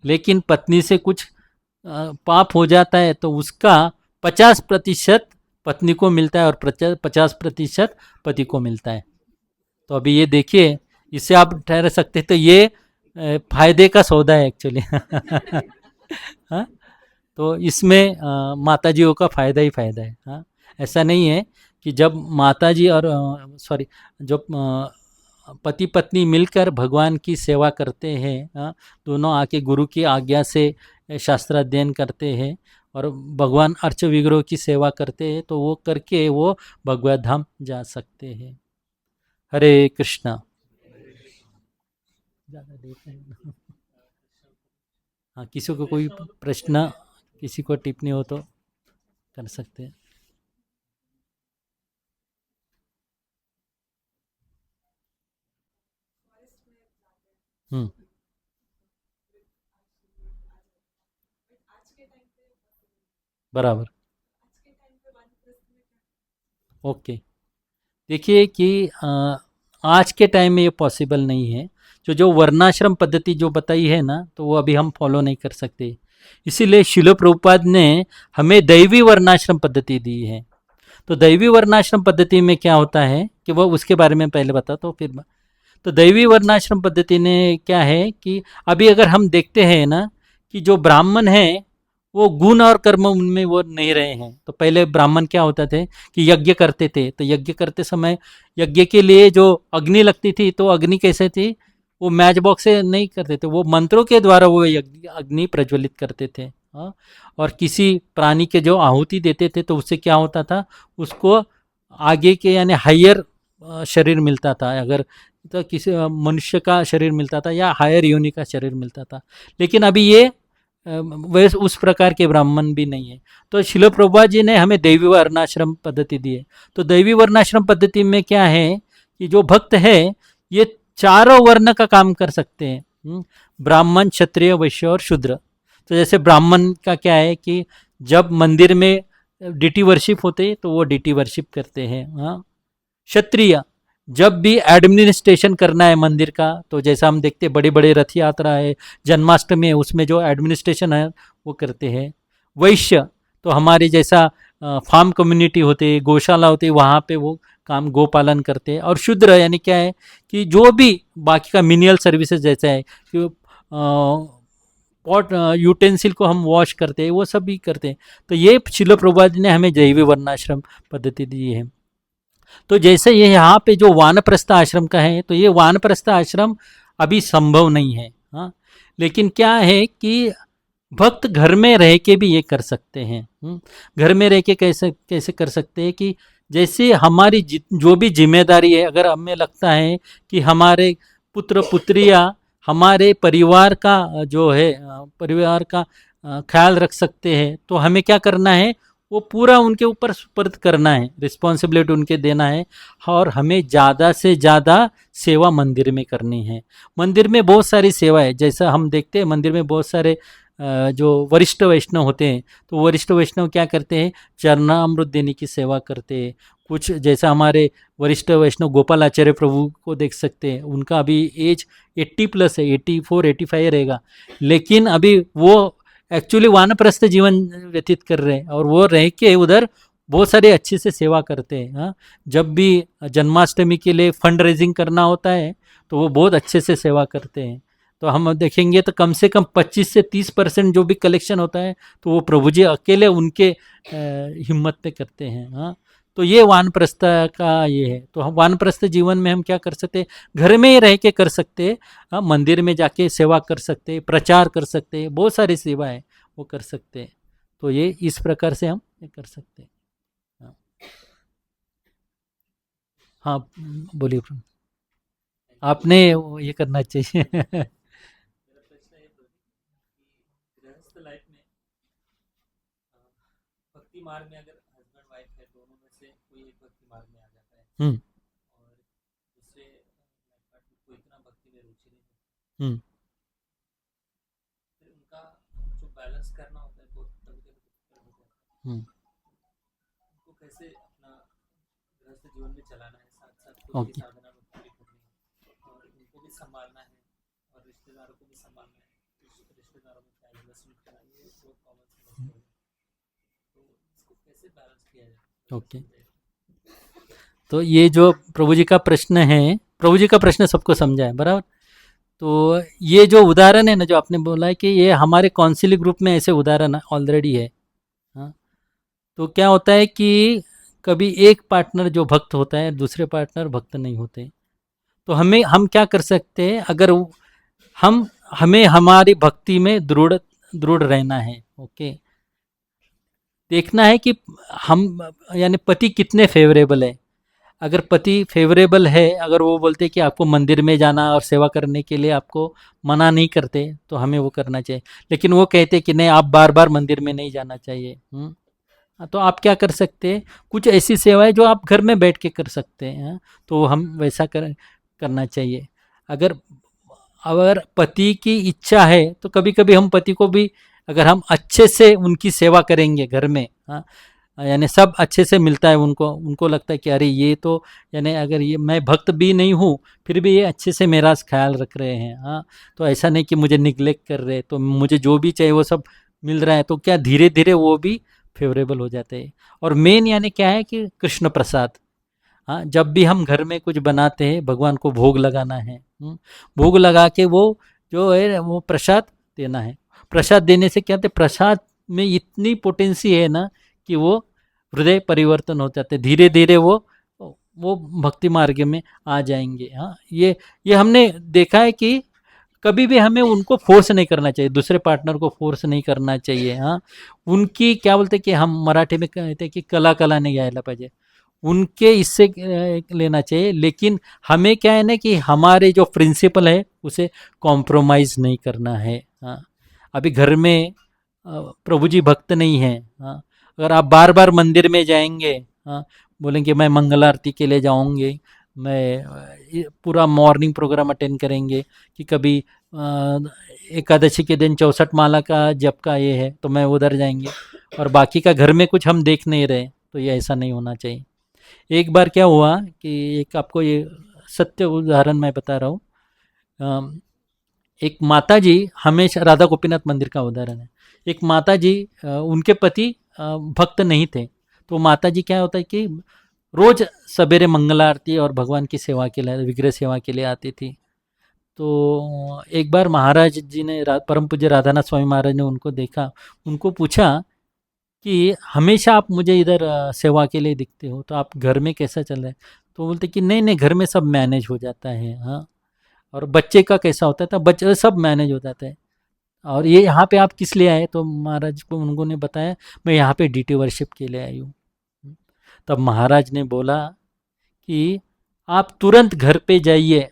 लेकिन पत्नी से कुछ पाप हो जाता है, तो उसका 50% पत्नी को मिलता है और 50% पति को मिलता है। तो अभी ये देखिए, इससे आप ठहर सकते हैं, तो ये फायदे का सौदा है एक्चुअली। हाँ, तो इसमें माता जियों का फ़ायदा ही फ़ायदा है। हाँ, ऐसा नहीं है कि जब माता जी और सॉरी, जब पति पत्नी मिलकर भगवान की सेवा करते हैं, हाँ, दोनों आके गुरु की आज्ञा से शास्त्राध्ययन करते हैं और भगवान अर्च विग्रह की सेवा करते हैं, तो वो करके वो भगवत धाम जा सकते हैं। हरे कृष्णा। ज़्यादा देर नहीं। हाँ, किसी को कोई प्रश्न, किसी को टिप्पणी हो तो कर सकते हैं। हुँ, बराबर। ओके। देखिए कि आज के टाइम में ये पॉसिबल नहीं है। जो वर्णाश्रम पद्धति जो बताई है ना, तो वो अभी हम फॉलो नहीं कर सकते। इसीलिए शिल प्रभुपाद ने हमें दैवी वर्णाश्रम पद्धति दी है। तो दैवी वर्णाश्रम पद्धति में क्या होता है कि वो उसके बारे में पहले बताता हूँ, फिर तो दैवी वर्णाश्रम पद्धति ने क्या है कि अभी अगर हम देखते हैं ना, कि जो ब्राह्मण हैं, वो गुण और कर्म उनमें वो नहीं रहे हैं। तो पहले ब्राह्मण क्या होता थे कि यज्ञ करते थे, तो यज्ञ करते समय यज्ञ के लिए जो अग्नि लगती थी, तो अग्नि कैसे थी, वो मैच बॉक्स से नहीं करते थे, वो मंत्रों के द्वारा वो अग्नि प्रज्वलित करते थे। हाँ, और किसी प्राणी के जो आहुति देते थे, तो उससे क्या होता था, उसको आगे के यानी हायर शरीर मिलता था। अगर तो किसी मनुष्य का शरीर मिलता था या हायर योनि का शरीर मिलता था। लेकिन अभी ये वैसे उस प्रकार के ब्राह्मण भी नहीं है। तो शिल प्रभुपाद जी ने हमें दैवी वर्णाश्रम पद्धति दी है। तो दैवी वर्णाश्रम पद्धति में क्या है कि जो भक्त है, ये चारों वर्ण का काम कर सकते हैं। ब्राह्मण, क्षत्रिय, वैश्य और शूद्र। तो जैसे ब्राह्मण का क्या है कि जब मंदिर में डीटी वर्शिप होते हैं, तो वो डीटी वर्शिप करते हैं। हाँ, क्षत्रिय जब भी एडमिनिस्ट्रेशन करना है मंदिर का, तो जैसा हम देखते हैं बड़े बड़े रथ यात्रा है, जन्माष्टमी है, उसमें जो एडमिनिस्ट्रेशन है वो करते हैं। वैश्य तो हमारे जैसा फार्म कम्युनिटी होते, गौशाला होते, वहाँ पे वो काम गोपालन करते हैं। और शूद्र यानी क्या है कि जो भी बाकी का मिनियल सर्विसेज जैसा है कि पॉट यूटेंसिल को हम वॉश करते हैं, वो सब भी करते हैं। तो ये शिल प्रभुपाद जी ने हमें जैवी वर्णाश्रम पद्धति दी है। तो जैसे ये यहाँ पे जो वानप्रस्थ आश्रम का है, तो ये वानप्रस्थ आश्रम अभी संभव नहीं है। हाँ, लेकिन क्या है कि भक्त घर में रह के भी ये कर सकते हैं। घर में रह के कैसे कैसे कर सकते हैं कि जैसे हमारी जो भी जिम्मेदारी है, अगर हमें लगता है कि हमारे पुत्र पुत्रियां हमारे परिवार का जो है परिवार का ख्याल रख सकते हैं, तो हमें क्या करना है, वो पूरा उनके ऊपर सुपर्द करना है, रिस्पॉन्सिबिलिटी उनके देना है। और हमें ज़्यादा से ज़्यादा सेवा मंदिर में करनी है। मंदिर में बहुत सारी सेवा है, जैसा हम देखते हैं मंदिर में बहुत सारे जो वरिष्ठ वैष्णव होते हैं, तो वरिष्ठ वैष्णव क्या करते हैं, चरणामृत देने की सेवा करते हैं। कुछ जैसा हमारे वरिष्ठ वैष्णव गोपाल आचार्य प्रभु को देख सकते हैं, उनका अभी एज 80 प्लस है, 84 85 रहेगा, लेकिन अभी वो एक्चुअली वानप्रस्थ जीवन व्यतीत कर रहे हैं और वो रह के उधर बहुत सारे अच्छे से सेवा करते हैं। हाँ, जब भी जन्माष्टमी के लिए फंड रेजिंग करना होता है तो वो बहुत अच्छे से सेवा करते हैं। तो हम देखेंगे तो कम से कम 25 से 30% जो भी कलेक्शन होता है तो वो प्रभु जी अकेले उनके हिम्मत पे करते हैं। हाँ, तो ये वानप्रस्थ का ये है। तो हम वानप्रस्थ जीवन में हम क्या कर सकते हैं, घर में ही रह के कर सकते हैं। हाँ, मंदिर में जाके सेवा कर सकते हैं, प्रचार कर सकते हैं, बहुत सारी सेवा है वो कर सकते हैं। तो ये इस प्रकार से हम ये कर सकते हैं। हाँ, हाँ, बोलिए प्रभु। आपने वो ये करना चाहिए। मेरा प्रश्न है प्रभु कि गृहस्थ लाइफ में भक्ति मार्ग में अगर हस्बैंड वाइफ है, दोनों में से कोई एक भक्ति मार्ग में आ जाता है और दूसरे पार्टनर को इतना भक्ति में रुचि नहीं होती, फिर उनका जो बैलेंस करना होता है बहुत कभी कभी difficult हो जाता है। उनको कैसे अपना गृहस्थ जीवन में चलाना है, साथ साथ खुद की साधना में पूरी करनी है और उनको भी संभालना है और रिश्तेदारों को भी संभालना है, रिश्तेदारों में क्या इन्वेस्टमेंट करना है, ये बहुत कॉमन समस्या है। तो इसको कैसे बैलेंस किया जाए? ओके, तो ये जो प्रभु जी का प्रश्न है, प्रभु जी का प्रश्न सबको समझा है बराबर। तो ये जो उदाहरण है ना, जो आपने बोला है कि ये हमारे काउंसिल ग्रुप में ऐसे उदाहरण ऑलरेडी है। हाँ, तो क्या होता है कि कभी एक पार्टनर जो भक्त होता है, दूसरे पार्टनर भक्त नहीं होते, तो हम क्या कर सकते हैं, अगर हम हमें हमारी भक्ति में दृढ़ दृढ़ रहना है। ओके, देखना है कि हम यानी पति कितने फेवरेबल है। अगर पति फेवरेबल है, अगर वो बोलते हैं कि आपको मंदिर में जाना और सेवा करने के लिए आपको मना नहीं करते, तो हमें वो करना चाहिए। लेकिन वो कहते हैं कि नहीं, आप बार बार मंदिर में नहीं जाना चाहिए। तो आप क्या कर सकते हैं, कुछ ऐसी सेवाएं जो आप घर में बैठ के कर सकते हैं। तो हम वैसा करना चाहिए। अगर अगर पति की इच्छा है तो कभी कभी हम पति को भी, अगर हम अच्छे से उनकी सेवा करेंगे घर में, हाँ, यानी सब अच्छे से मिलता है उनको, उनको लगता है कि अरे ये तो, यानी अगर ये मैं भक्त भी नहीं हूँ फिर भी ये अच्छे से मेरा ख्याल रख रहे हैं। हाँ, तो ऐसा नहीं कि मुझे निग्लेक्ट कर रहे, तो मुझे जो भी चाहिए वो सब मिल रहा है, तो क्या धीरे धीरे वो भी फेवरेबल हो जाते हैं। और मेन यानी क्या है कि कृष्ण प्रसाद। हाँ, जब भी हम घर में कुछ बनाते हैं, भगवान को भोग लगाना है। भोग लगा के वो जो है वो प्रसाद देना है। प्रसाद देने से क्या होता है, प्रसाद में इतनी पोटेंसी है ना कि वो हृदय परिवर्तन हो जाते, धीरे धीरे वो भक्ति मार्ग में आ जाएंगे। हाँ, ये हमने देखा है कि कभी भी हमें उनको फोर्स नहीं करना चाहिए, दूसरे पार्टनर को फोर्स नहीं करना चाहिए। हाँ, उनकी क्या बोलते हैं कि हम मराठी में कहते हैं कि कला कला नहीं घ्यायला पाहिजे, उनके इससे लेना चाहिए। लेकिन हमें क्या है ना कि हमारे जो प्रिंसिपल है उसे कॉम्प्रोमाइज़ नहीं करना है। हाँ, अभी घर में प्रभु जी भक्त नहीं है। हाँ, अगर आप बार बार मंदिर में जाएंगे, हाँ, बोलेंगे मैं मंगल आरती के लिए जाऊंगे, मैं पूरा मॉर्निंग प्रोग्राम अटेंड करेंगे, कि कभी एकादशी के दिन 64 माला का जप का ये है तो मैं उधर जाएंगे, और बाकी का घर में कुछ हम देख नहीं रहे, तो ये ऐसा नहीं होना चाहिए। एक बार क्या हुआ कि एक आपको ये सत्य उदाहरण मैं बता रहा हूँ। एक माता जी, हमेशा राधा गोपीनाथ मंदिर का उदाहरण है। एक माता जी, उनके पति भक्त नहीं थे, तो माता जी क्या होता है कि रोज सवेरे मंगला आरती और भगवान की सेवा के लिए, विग्रह सेवा के लिए आती थी। तो एक बार महाराज जी ने, परम पूज्य राधानाथ स्वामी महाराज ने उनको देखा, उनको पूछा कि हमेशा आप मुझे इधर सेवा के लिए दिखते हो, तो आप घर में कैसा चल रहा है? तो बोलते कि नहीं नहीं, घर में सब मैनेज हो जाता है। हाँ, और बच्चे का कैसा होता है? तो बच्चे सब मैनेज हो जाता है। और ये यहाँ पे आप किस लिए आए? तो महाराज को उन्होंने बताया, मैं यहाँ पे ड्यूटी वर्शिप के लिए आई हूँ। तब महाराज ने बोला कि आप तुरंत घर पे जाइए,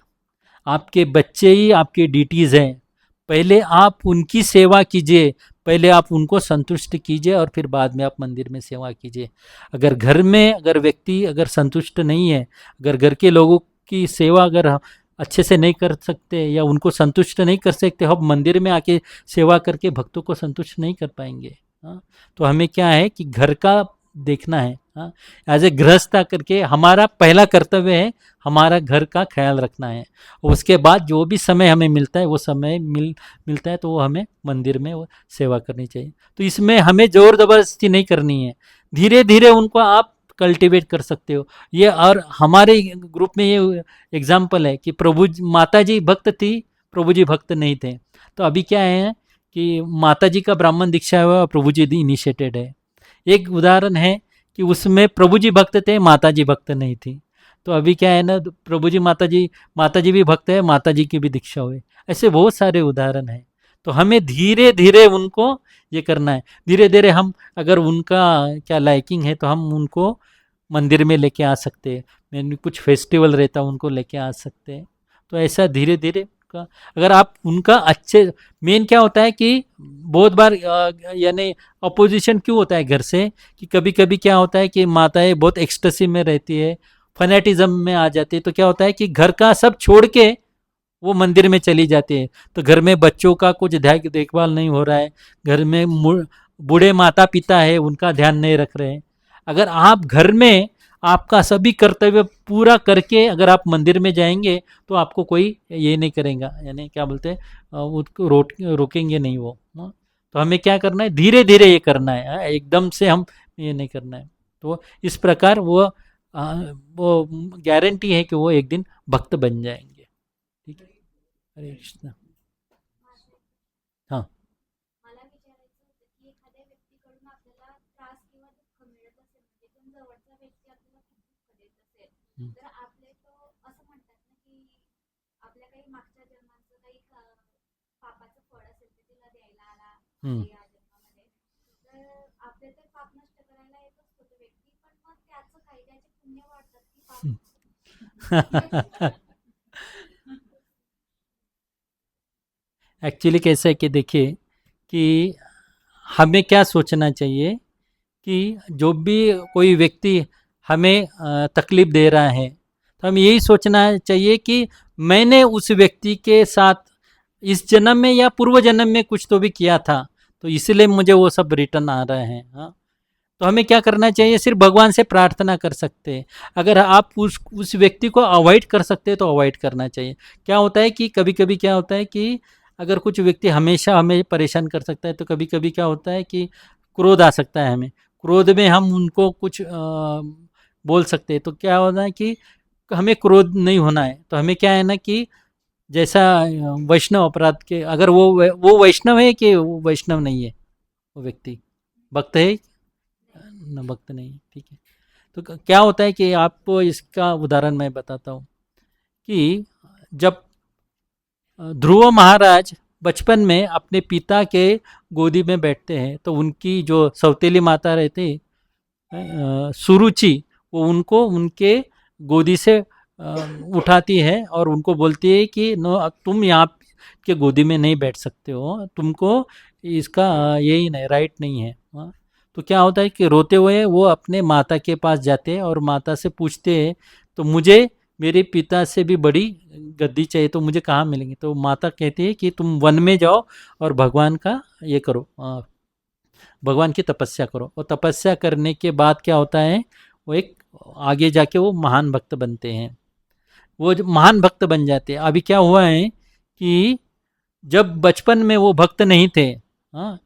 आपके बच्चे ही आपके ड्यूटीज़ हैं, पहले आप उनकी सेवा कीजिए, पहले आप उनको संतुष्ट कीजिए और फिर बाद में आप मंदिर में सेवा कीजिए। अगर घर में अगर व्यक्ति अगर संतुष्ट नहीं है, अगर घर के लोगों की सेवा अगर हम अच्छे से नहीं कर सकते या उनको संतुष्ट नहीं कर सकते, हम मंदिर में आके सेवा करके भक्तों को संतुष्ट नहीं कर पाएंगे। हाँ, तो हमें क्या है कि घर का देखना है। हाँ, एज ए गृहस्थ करके हमारा पहला कर्तव्य है हमारा घर का ख्याल रखना है। उसके बाद जो भी समय हमें मिलता है वो समय मिलता है तो वो हमें मंदिर में वो सेवा करनी चाहिए। तो इसमें हमें ज़ोर ज़बरदस्ती नहीं करनी है, धीरे धीरे उनको आप कल्टीवेट कर सकते हो। ये और हमारे ग्रुप में ये एग्जाम्पल है कि माता जी भक्त थी, प्रभु जी भक्त नहीं थे। तो अभी क्या है कि माता जी का ब्राह्मण दीक्षा हुआ, प्रभु जी इनिशिएटेड है। एक उदाहरण है कि उसमें प्रभु जी भक्त थे, माता जी भक्त नहीं थी। तो अभी क्या है ना, प्रभु जी माता जी भी भक्त है, माता जी की भी दीक्षा हुई। ऐसे बहुत सारे उदाहरण हैं। तो हमें धीरे धीरे उनको ये करना है। धीरे धीरे हम अगर उनका क्या लाइकिंग है तो हम उनको मंदिर में लेके आ सकते हैं, मैंने कुछ फेस्टिवल रहता है उनको लेके आ सकते हैं। तो ऐसा धीरे धीरे का अगर आप उनका अच्छे, मेन क्या होता है कि बहुत बार यानी अपोजिशन क्यों होता है घर से, कि कभी कभी क्या होता है कि माताएं बहुत एक्सटेसी में रहती है, फनेटिज्म में आ जाती है। तो क्या होता है कि घर का सब छोड़ के वो मंदिर में चली जाती है। तो घर में बच्चों का कुछ देखभाल नहीं हो रहा है, घर में बूढ़े माता पिता है उनका ध्यान नहीं रख रहे हैं। अगर आप घर में आपका सभी कर्तव्य पूरा करके अगर आप मंदिर में जाएंगे तो आपको कोई ये नहीं करेगा, यानी क्या बोलते हैं उसको रोकेंगे नहीं वो। हाँ? तो हमें क्या करना है, धीरे धीरे ये करना है। हाँ? एकदम से हम ये नहीं करना है। तो इस प्रकार वो गारंटी है कि वो एक दिन भक्त बन जाएंगे। ठीक है, हरे कृष्ण। हाँ। मला विचारायचं होतं की एखाद्या व्यक्तीकडून आपल्याला त्रास किंवा दुःख मिळत असेल, म्हणजे एकदम जवळचा व्यक्ती आपल्याला खूप दुःख देत असेल, हम्म, तर आपले तो असं म्हणतात ना की आपल्या काही मागच्या जन्मांचं काही पापाचं फळ असेल ते तिला द्यायला आला हम्म. आहे या जन्मामध्ये, तर आपले ते पाप नष्ट करायला येत असतो तो व्यक्ती, पण मग त्याचं काही त्याचे पुण्य वाढतात की पाप. एक्चुअली कैसा है कि देखिए कि हमें क्या सोचना चाहिए कि जो भी कोई व्यक्ति हमें तकलीफ दे रहा है, तो हम यही सोचना चाहिए कि मैंने उस व्यक्ति के साथ इस जन्म में या पूर्व जन्म में कुछ तो भी किया था, तो इसलिए मुझे वो सब रिटर्न आ रहे हैं। हाँ, तो हमें क्या करना चाहिए, सिर्फ भगवान से प्रार्थना कर सकते हैं। अगर आप उस व्यक्ति को अवॉइड कर सकते हैं तो अवॉइड करना चाहिए। क्या होता है कि कभी कभी क्या होता है कि अगर कुछ व्यक्ति हमेशा हमें परेशान कर सकता है, तो कभी कभी क्या होता है कि क्रोध आ सकता है हमें, क्रोध में हम उनको कुछ बोल सकते हैं। तो क्या होना है कि हमें क्रोध नहीं होना है। तो हमें क्या है ना कि जैसा वैष्णव अपराध के, अगर वो वैष्णव है कि वो वैष्णव नहीं है, वो व्यक्ति भक्त है न भक्त नहीं, ठीक है। तो क्या होता है कि आपको इसका उदाहरण मैं बताता हूँ कि जब ध्रुव महाराज बचपन में अपने पिता के गोदी में बैठते हैं, तो उनकी जो सौतेली माता रहती सुरुचि, वो उनको उनके गोदी से उठाती है और उनको बोलती है कि नो, अब तुम यहाँ के गोदी में नहीं बैठ सकते हो, तुमको इसका यही नहीं, राइट नहीं है। हाँ? तो क्या होता है कि रोते हुए वो अपने माता के पास जाते हैं और माता से पूछते हैं, तो मुझे मेरे पिता से भी बड़ी गद्दी चाहिए, तो मुझे कहाँ मिलेंगी? तो माता कहती है कि तुम वन में जाओ और भगवान का ये करो, भगवान की तपस्या करो। और तपस्या करने के बाद क्या होता है, वो एक आगे जाके वो महान भक्त बनते हैं, वो जो महान भक्त बन जाते हैं। अभी क्या हुआ है कि जब बचपन में वो भक्त नहीं थे, हाँ,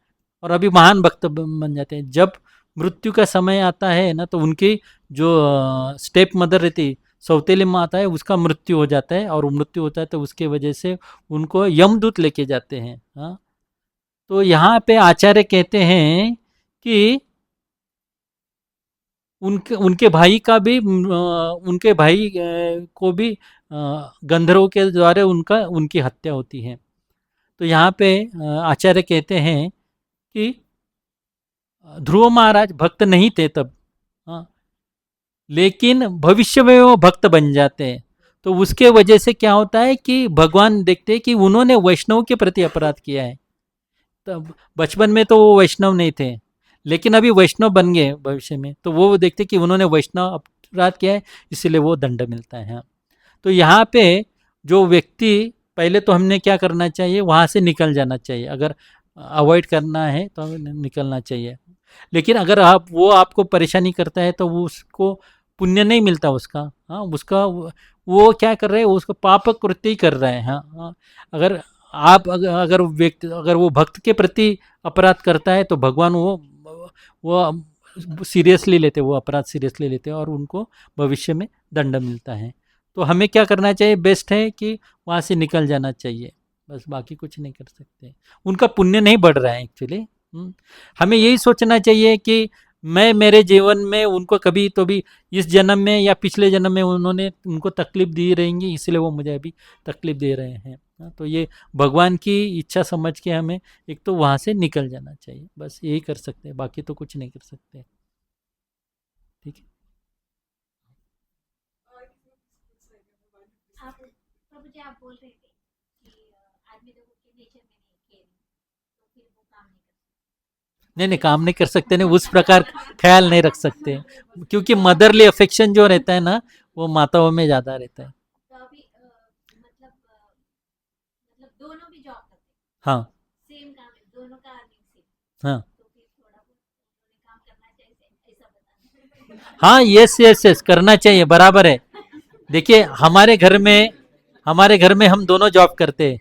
और अभी महान भक्त बन जाते हैं। जब मृत्यु का समय आता है ना, तो उनकी जो स्टेप मदर रहती, सौतेली माता है, उसका मृत्यु हो जाता है, और मृत्यु होता है तो उसके वजह से उनको यमदूत लेके जाते हैं। हाँ, तो यहाँ पे आचार्य कहते हैं कि उनके उनके भाई का भी उनके भाई को भी गंधर्वों के द्वारा उनकी हत्या होती है। तो यहाँ पे आचार्य कहते हैं कि ध्रुव महाराज भक्त नहीं थे तब, हाँ, लेकिन भविष्य में वो भक्त बन जाते हैं। तो उसके वजह से क्या होता है कि भगवान देखते हैं कि उन्होंने वैष्णव के प्रति अपराध किया है। तब बचपन में तो वो वैष्णव नहीं थे, लेकिन अभी वैष्णव बन गए भविष्य में, तो वो देखते कि उन्होंने वैष्णव अपराध किया है, इसलिए वो दंड मिलता है। हाँ। तो यहाँ पे जो व्यक्ति, पहले तो हमने क्या करना चाहिए, वहाँ से निकल जाना चाहिए। अगर अवॉइड करना है तो निकलना चाहिए। लेकिन अगर आप वो आपको परेशानी करता है तो वो उसको पुण्य नहीं मिलता उसका, हाँ, उसका वो क्या कर रहे हैं, वो उसको पाप कृत्य ही कर रहे हैं। हाँ, हाँ। अगर आप अगर व्यक्ति, अगर वो भक्त के प्रति अपराध करता है तो भगवान वो सीरियसली लेते, वो अपराध सीरियसली लेते हैं और उनको भविष्य में दंड मिलता है। तो हमें क्या करना चाहिए, बेस्ट है कि वहाँ से निकल जाना चाहिए, बस, बाकी कुछ नहीं कर सकते। उनका पुण्य नहीं बढ़ रहा है एक्चुअली। हमें यही सोचना चाहिए कि मैं मेरे जीवन में उनको कभी तो भी इस जन्म में या पिछले जन्म में उन्होंने उनको तकलीफ दी रहेंगी, इसलिए वो मुझे अभी तकलीफ दे रहे हैं। हाँ, तो ये भगवान की इच्छा समझ के हमें एक तो वहाँ से निकल जाना चाहिए, बस यही कर सकते हैं, बाकी तो कुछ नहीं कर सकते। ठीक है। आप प्रभु जी आप बोल रहे थे कि आदमी लोगों के नेचर में नहीं है केयरिंग, तो फिर वो काम नहीं कर नहीं नहीं, काम नहीं कर सकते, नहीं उस प्रकार ख्याल नहीं रख सकते, क्योंकि मदरली अफेक्शन जो रहता है ना, वो माताओं में ज़्यादा रहता है। सकते। तो अभी मतलब दोनों भी जॉब करते हैं, हाँ। सेम काम है, दोनों का अर्निंग सेम, हाँ। तो फिर थोड़ा बहुत उन्होंने काम करना चाहिए, ऐसा बताना। हाँ, यस यस यस, करना चाहिए, बराबर है। देखिए हमारे घर में हम दोनों जॉब करते हैं।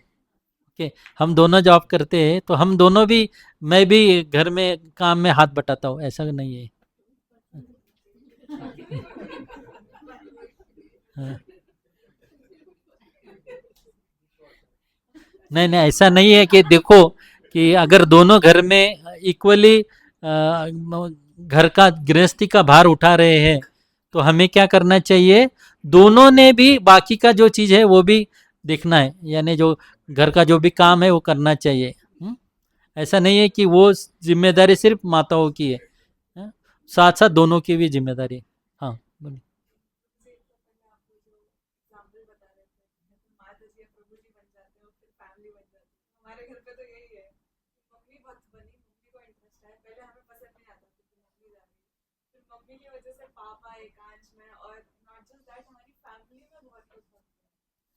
ओके, हम दोनों जॉब करते हैं, तो हम दोनों भी, मैं भी घर में काम में हाथ बटाता हूँ, ऐसा नहीं है। हाँ। नहीं नहीं, ऐसा नहीं है कि देखो कि अगर दोनों घर में इक्वली घर का गृहस्थी का भार उठा रहे हैं, तो हमें क्या करना चाहिए, दोनों ने भी बाकी का जो चीज़ है वो भी देखना है, यानी जो घर का जो भी काम है वो करना चाहिए। ऐसा नहीं है कि वो जिम्मेदारी सिर्फ माताओं की है, हाँ? साथ साथ दोनों की भी जिम्मेदारी है। हाँ, बोलिए।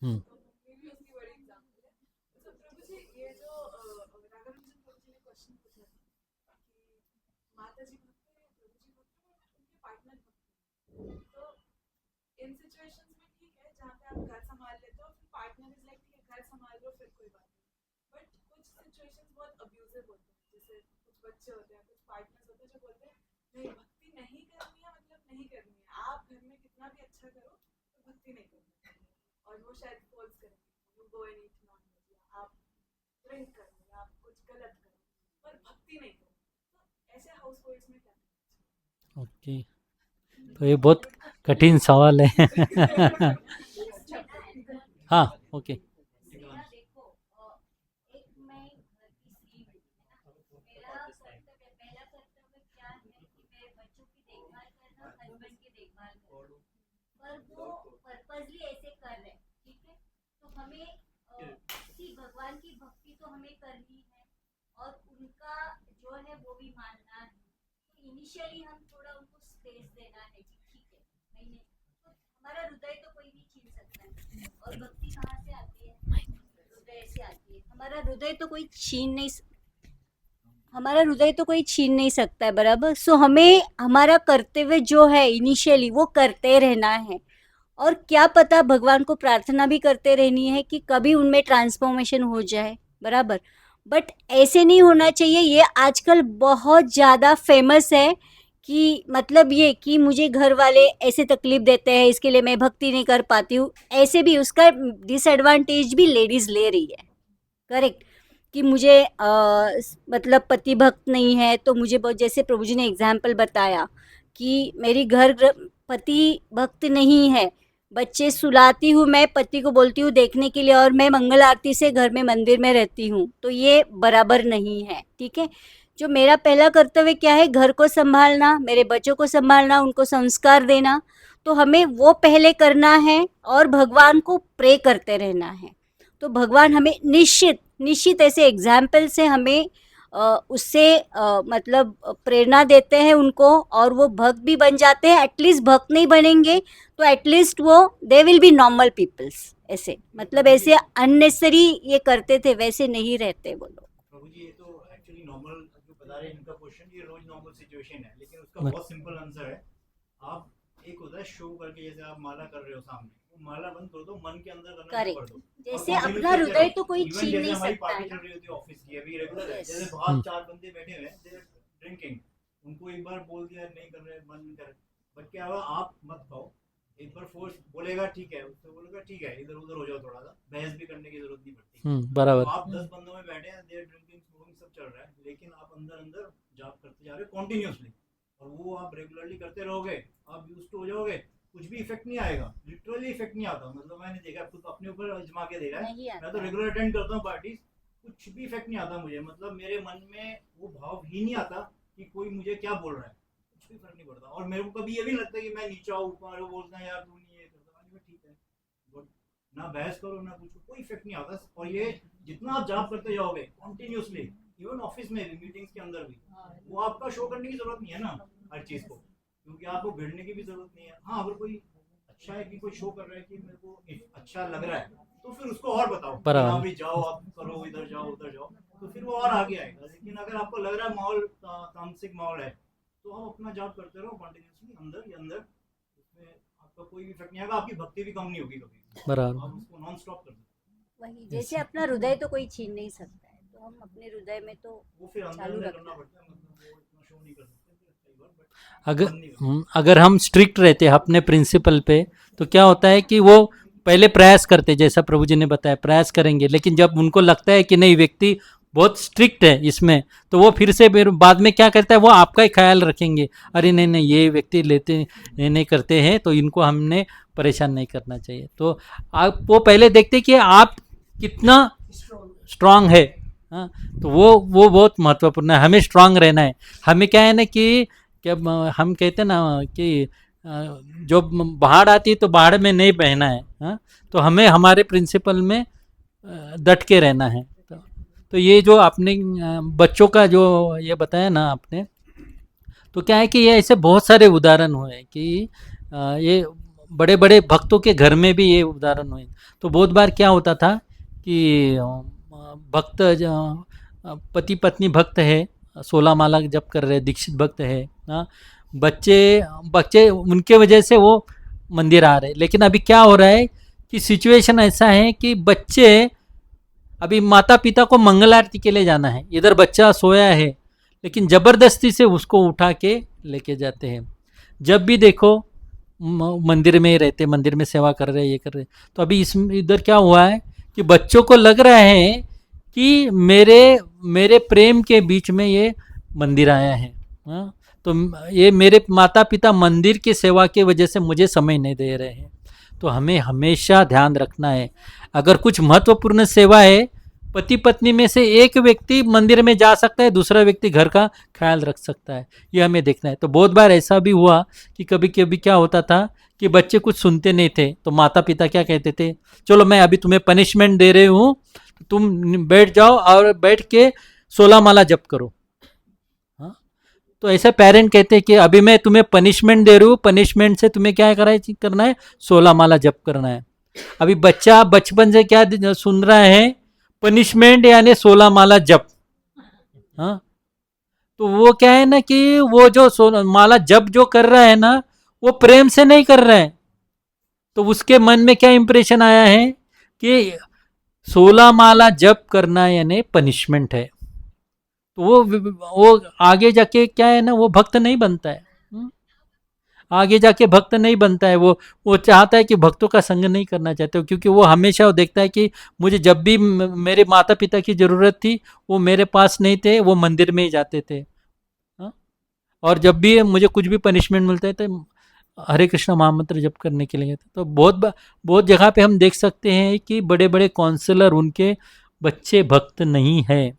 हम्म। ओके, तो ये बहुत कठिन सवाल है। हाँ। ओके। जैसे ना देखो, एक मैं घर की स्त्री हूँ, है ना, मेरा कर्तव्य, पहला कर्तव्य क्या है कि मेरे बच्चों की देखभाल करना, हस्बैंड की देखभाल करना, पर वो पर्पजली ऐसे कर रहे हैं, ठीक है, तो हमें किसी भगवान की भक्ति तो हमें करनी है और उनका जो है वो भी मानना है, तो इनिशियली हम थोड़ा उनको स्पेस देना है कि ठीक है, नहीं तो हमारा हृदय तो कोई नहीं छीन सकता है, और भक्ति कहाँ से आती है, हृदय से आती है, हमारा हृदय तो कोई छीन नहीं सकता है, बराबर। सो हमें हमारा कर्तव्य जो है इनिशियली वो करते रहना है, और क्या पता भगवान को प्रार्थना भी करते रहनी है कि कभी उनमें ट्रांसफॉर्मेशन हो जाए, बराबर। बट ऐसे नहीं होना चाहिए, ये आजकल बहुत ज़्यादा फेमस है कि मतलब ये कि मुझे घर वाले ऐसे तकलीफ देते हैं, इसके लिए मैं भक्ति नहीं कर पाती हूँ, ऐसे भी उसका डिसएडवांटेज भी लेडीज़ ले रही है, करेक्ट, कि मुझे मतलब पति भक्त नहीं है तो मुझे बहुत, जैसे प्रभु जी ने एग्जाम्पल बताया कि मेरी पति भक्त नहीं है, बच्चे सुलाती हूँ मैं, पति को बोलती हूँ देखने के लिए, और मैं मंगल आरती से घर में मंदिर में रहती हूँ, तो ये बराबर नहीं है। ठीक है, जो मेरा पहला कर्तव्य क्या है, घर को संभालना, मेरे बच्चों को संभालना, उनको संस्कार देना, तो हमें वो पहले करना है और भगवान को प्रे करते रहना है। तो भगवान हमें निश्चित निश्चित ऐसे एग्जाम्पल से हमें उससे मतलब प्रेरणा देते हैं उनको, और वो भक्त भी बन जाते हैं। एटलीस्ट भक्त नहीं बनेंगे तो एटलीस्ट वो they will be normal peoples. ऐसे मतलब ऐसे अननेसेसरी ये करते थे, वैसे नहीं रहते वो लोग। प्रभु जी, ये तो एक्चुअली नॉर्मल जो बता रहे हैं इनका क्वेश्चन, ये रोज नॉर्मल सिचुएशन है, लेकिन उसका बहुत सिंपल आंसर है। आप एक होता है शो करके, जैसे आप माला कर रहे हो सामने, वो माला बंद कर दो, मन के अंदर करना शुरू कर करेक्ट, दो। जैसे और अपना continuously हृदय करो। तो कोई Even छीन जैसे नहीं हमारी सकता पार्टी है चल ना। रही होती है ऑफिस की, अभी रेगुलर है, Yes. जैसे बाहर चार बंदे बैठे हुए हैं, दे ड्रिंकिंग, उनको एक बार बोल दिया नहीं कर रहे, मन नहीं कर रहे, बट क्या हुआ, आप मत खाओ। एक बार फोर्स बोलेगा ठीक है, उससे बोलेगा ठीक है, इधर उधर हो जाओ, थोड़ा सा बहस भी करने की जरूरत नहीं पड़ती। तो बराबर। आप 10 बंदों में बैठे हैं, देर ड्रिंकिंग स्मोकिंग सब चल रहा है, लेकिन आप अंदर अंदर जाप करते जा रहे हो कॉन्टिन्यूसली, और वो आप रेगुलरली करते रहोगे, आप यूज हो जाओगे, कुछ भी इफेक्ट नहीं आएगा, लिटरली इफेक्ट नहीं आता। मतलब मैंने देखा, खुद अपने ऊपर आजमा के देखा है। नहीं मैं आता तो है। रेगुलर अटेंड करता हूँ पार्टीज, कुछ भी इफेक्ट नहीं आता मुझे। मतलब मेरे मन में वो भाव ही नहीं आता कि कोई मुझे क्या बोल रहा है, कुछ भी फर्क नहीं पड़ता। और मेरे को कभी ये भी नहीं लगता कि मैं नीचा हूँ, ऊपर वो बोलता है यार तू नहीं ये करता, मैं ठीक है, बट ना बहस करो ना कुछ, कोई इफेक्ट नहीं आता। और ये जितना आप जाप करते जाओगे कॉन्टिन्यूसली, इवन ऑफिस में भी, मीटिंग्स के अंदर भी, वो आपका शो करने की जरूरत नहीं है ना हर चीज को, क्योंकि आपको भिड़ने की भी जरूरत नहीं है। हाँ, अगर कोई अच्छा है कि कोई शो कर रहा है कि मेरे को अच्छा लग रहा है, तो फिर उसको और बताओ कि बराबर। हाँ भाई जाओ, आप करो, इधर जाओ उधर जाओ, तो फिर वो और आगे आएगा। लेकिन अगर आपको लग रहा है माहौल तामसिक माहौल है, तो आप अपना जॉब करते रहो कॉन्टिन्यूसली, अंदर ही अंदर, उसमें आपका कोई भी इफेक्ट नहीं आएगा, आपकी भक्ति भी कम नहीं होगी कभी, बराबर। आप उसको नॉन स्टॉप कर दो। वही, जैसे अपना हृदय तो कोई छीन नहीं सकता है, तो हम अपने हृदय में तो वो फिर अंदर चालू अंदर रखना करना है। पड़ता है, मतलब वो इतना शो नहीं कर सकते कई बार, बट अगर बंद नहीं कर अगर हम स्ट्रिक्ट रहते हैं अपने प्रिंसिपल पे, तो क्या होता है कि वो पहले प्रयास करते, जैसा प्रभु जी ने बताया, प्रयास करेंगे, लेकिन जब उनको लगता है कि नहीं व्यक्ति बहुत स्ट्रिक्ट है इसमें, तो वो फिर बाद में क्या करता है, वो आपका ही ख्याल रखेंगे, अरे नहीं नहीं ये व्यक्ति लेते नहीं करते हैं, तो इनको हमने परेशान नहीं करना चाहिए। तो आप वो पहले देखते कि आप कितना स्ट्रांग है। हाँ, तो वो बहुत महत्वपूर्ण है, हमें स्ट्रांग रहना है। हमें क्या है ना कि हम कहते हैं ना कि जो बाढ़ आती है तो बाढ़ में नहीं बहना है। हाँ, तो हमें हमारे प्रिंसिपल में डट के रहना है। तो ये जो आपने बच्चों का जो ये बताया ना आपने, तो क्या है कि ये ऐसे बहुत सारे उदाहरण हुए कि ये बड़े बड़े भक्तों के घर में भी ये उदाहरण हुए। तो बहुत बार क्या होता था कि भक्त पति पत्नी भक्त है, 16 माला जप कर रहे, दीक्षित भक्त है। हाँ, बच्चे बच्चे उनके वजह से वो मंदिर आ रहे, लेकिन अभी क्या हो रहा है कि सिचुएशन ऐसा है कि बच्चे, अभी माता पिता को मंगल आरती के लिए जाना है, इधर बच्चा सोया है, लेकिन ज़बरदस्ती से उसको उठा के लेके जाते हैं। जब भी देखो मंदिर में ही रहते, मंदिर में सेवा कर रहे, ये कर रहे। तो अभी इस इधर क्या हुआ है कि बच्चों को लग रहा है कि मेरे मेरे प्रेम के बीच में ये मंदिर आया है। हाँ, तो ये मेरे माता पिता मंदिर की सेवा की वजह से मुझे समय नहीं दे रहे हैं। तो हमें हमेशा ध्यान रखना है, अगर कुछ महत्वपूर्ण सेवा है, पति पत्नी में से एक व्यक्ति मंदिर में जा सकता है, दूसरा व्यक्ति घर का ख्याल रख सकता है, ये हमें देखना है। तो बहुत बार ऐसा भी हुआ कि कभी कभी क्या होता था कि बच्चे कुछ सुनते नहीं थे, तो माता पिता क्या कहते थे, चलो मैं अभी तुम्हें पनिशमेंट दे रही हूँ, तुम बैठ जाओ और बैठ के 16 माला जप करो। हाँ, तो ऐसा पेरेंट कहते हैं कि अभी मैं तुम्हें पनिशमेंट दे रही हूँ, पनिशमेंट से तुम्हें क्या करना है, 16 माला जप करना है। अभी बच्चा बचपन से क्या सुन रहा है, पनिशमेंट यानी 16 माला जप। हाँ, तो वो क्या है ना कि वो जो माला जप जो कर रहा है ना, वो प्रेम से नहीं कर रहा है। तो उसके मन में क्या इंप्रेशन आया है कि 16 माला जप करना यानी पनिशमेंट है। तो वो आगे जाके क्या है ना, वो भक्त नहीं बनता है। आगे जाके भक्त नहीं बनता है। वो चाहता है कि भक्तों का संग नहीं करना चाहते हो, क्योंकि वो हमेशा वो देखता है कि मुझे जब भी मेरे माता पिता की ज़रूरत थी, वो मेरे पास नहीं थे, वो मंदिर में ही जाते थे। हाँ? और जब भी मुझे कुछ भी पनिशमेंट मिलता है तो हरे कृष्णा महामंत्र जप करने के लिए कहते हैं। तो बहुत जगह पे हम देख सकते हैं कि बड़े बड़े काउंसलर उनके बच्चे भक्त नहीं है,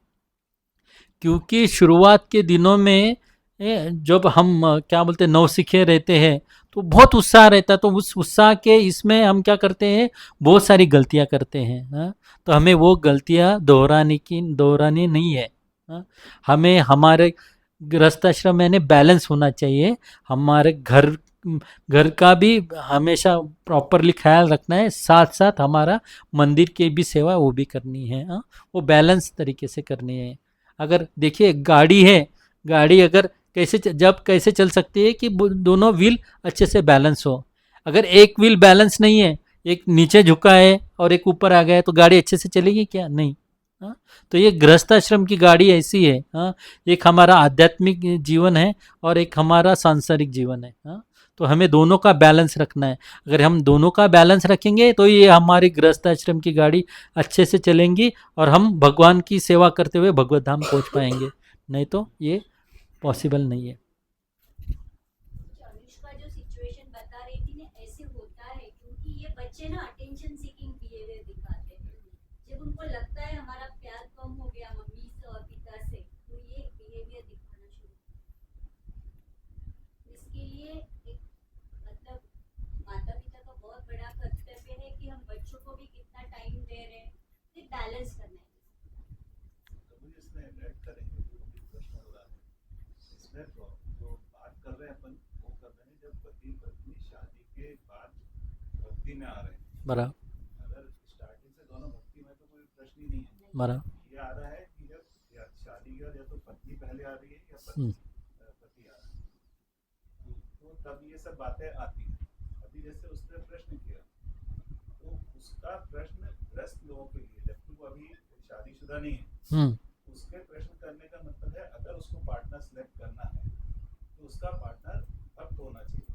क्योंकि शुरुआत के दिनों में जब हम क्या बोलते हैं नौसिखे रहते हैं तो बहुत उत्साह रहता है, तो उस उत्साह के इसमें हम क्या करते हैं, बहुत सारी गलतियां करते हैं। हाँ? तो हमें वो गलतियां दोहरानी नहीं है। हाँ? हमें हमारे गृहस्थ आश्रम में यानी बैलेंस होना चाहिए। हमारे घर का भी हमेशा प्रॉपरली ख्याल रखना है, साथ साथ हमारा मंदिर की भी सेवा वो भी करनी है। हाँ? वो बैलेंस तरीके से करनी है। अगर देखिए गाड़ी है, गाड़ी अगर जब कैसे चल सकती है कि दोनों व्हील अच्छे से बैलेंस हो। अगर एक व्हील बैलेंस नहीं है, एक नीचे झुका है और एक ऊपर आ गया है, तो गाड़ी अच्छे से चलेगी क्या? नहीं। हाँ? तो ये गृहस्थाश्रम की गाड़ी ऐसी है। हाँ? एक हमारा आध्यात्मिक जीवन है और एक हमारा सांसारिक जीवन है। हाँ? तो हमें दोनों का बैलेंस रखना है। अगर हम दोनों का बैलेंस रखेंगे तो ये हमारी गृहस्थाश्रम की गाड़ी अच्छे से चलेंगी और हम भगवान की सेवा करते हुए भगवत धाम पहुंच पाएंगे। नहीं तो ये पॉसिबल नहीं है। जो अनुष्का जो सिचुएशन बता रही थी ना, ऐसे होता है क्योंकि ये बच्चे ना अटेंशन सीकिंग बिहेवियर दिखाते हैं। जब उनको लगता है हमारा प्यार कम हो गया मम्मी से और पिता से, तो ये बिहेवियर दिखाना शुरू करते हैं। इसके लिए एक मतलब माता पिता का बहुत बड़ा कर्तव्य है कि हम बच्चों को भी कितना टाइम दे रहे हैं, फिर बैलेंस करना है। मुझे इसमें ऐड करेंगे जो भी प्रश्न हो रहा है इसमें जो बात कर रहे हैं अपन वो कर रहे हैं जब पति पत्नी शादी के बाद भक्ति में आ रहे हैं। बराबर अगर स्टार्टिंग से दोनों भक्ति में तो कोई प्रश्न ही नहीं है। बराबर। ये आ रहा है कि जब या शादी के बाद या तो पत्नी पहले आ रही है या पति आ रहा है, तो तब ये सब बातें आती हैं। अभी जैसे उसने प्रश्न किया तो उसका प्रश्न ग्रस्त लोगों के लिए, जबकि वो अभी शादीशुदा नहीं है, उसके प्रश्न करने का मतलब है अगर उसको पार्टनर सिलेक्ट करना है तो उसका पार्टनर भक्त होना चाहिए।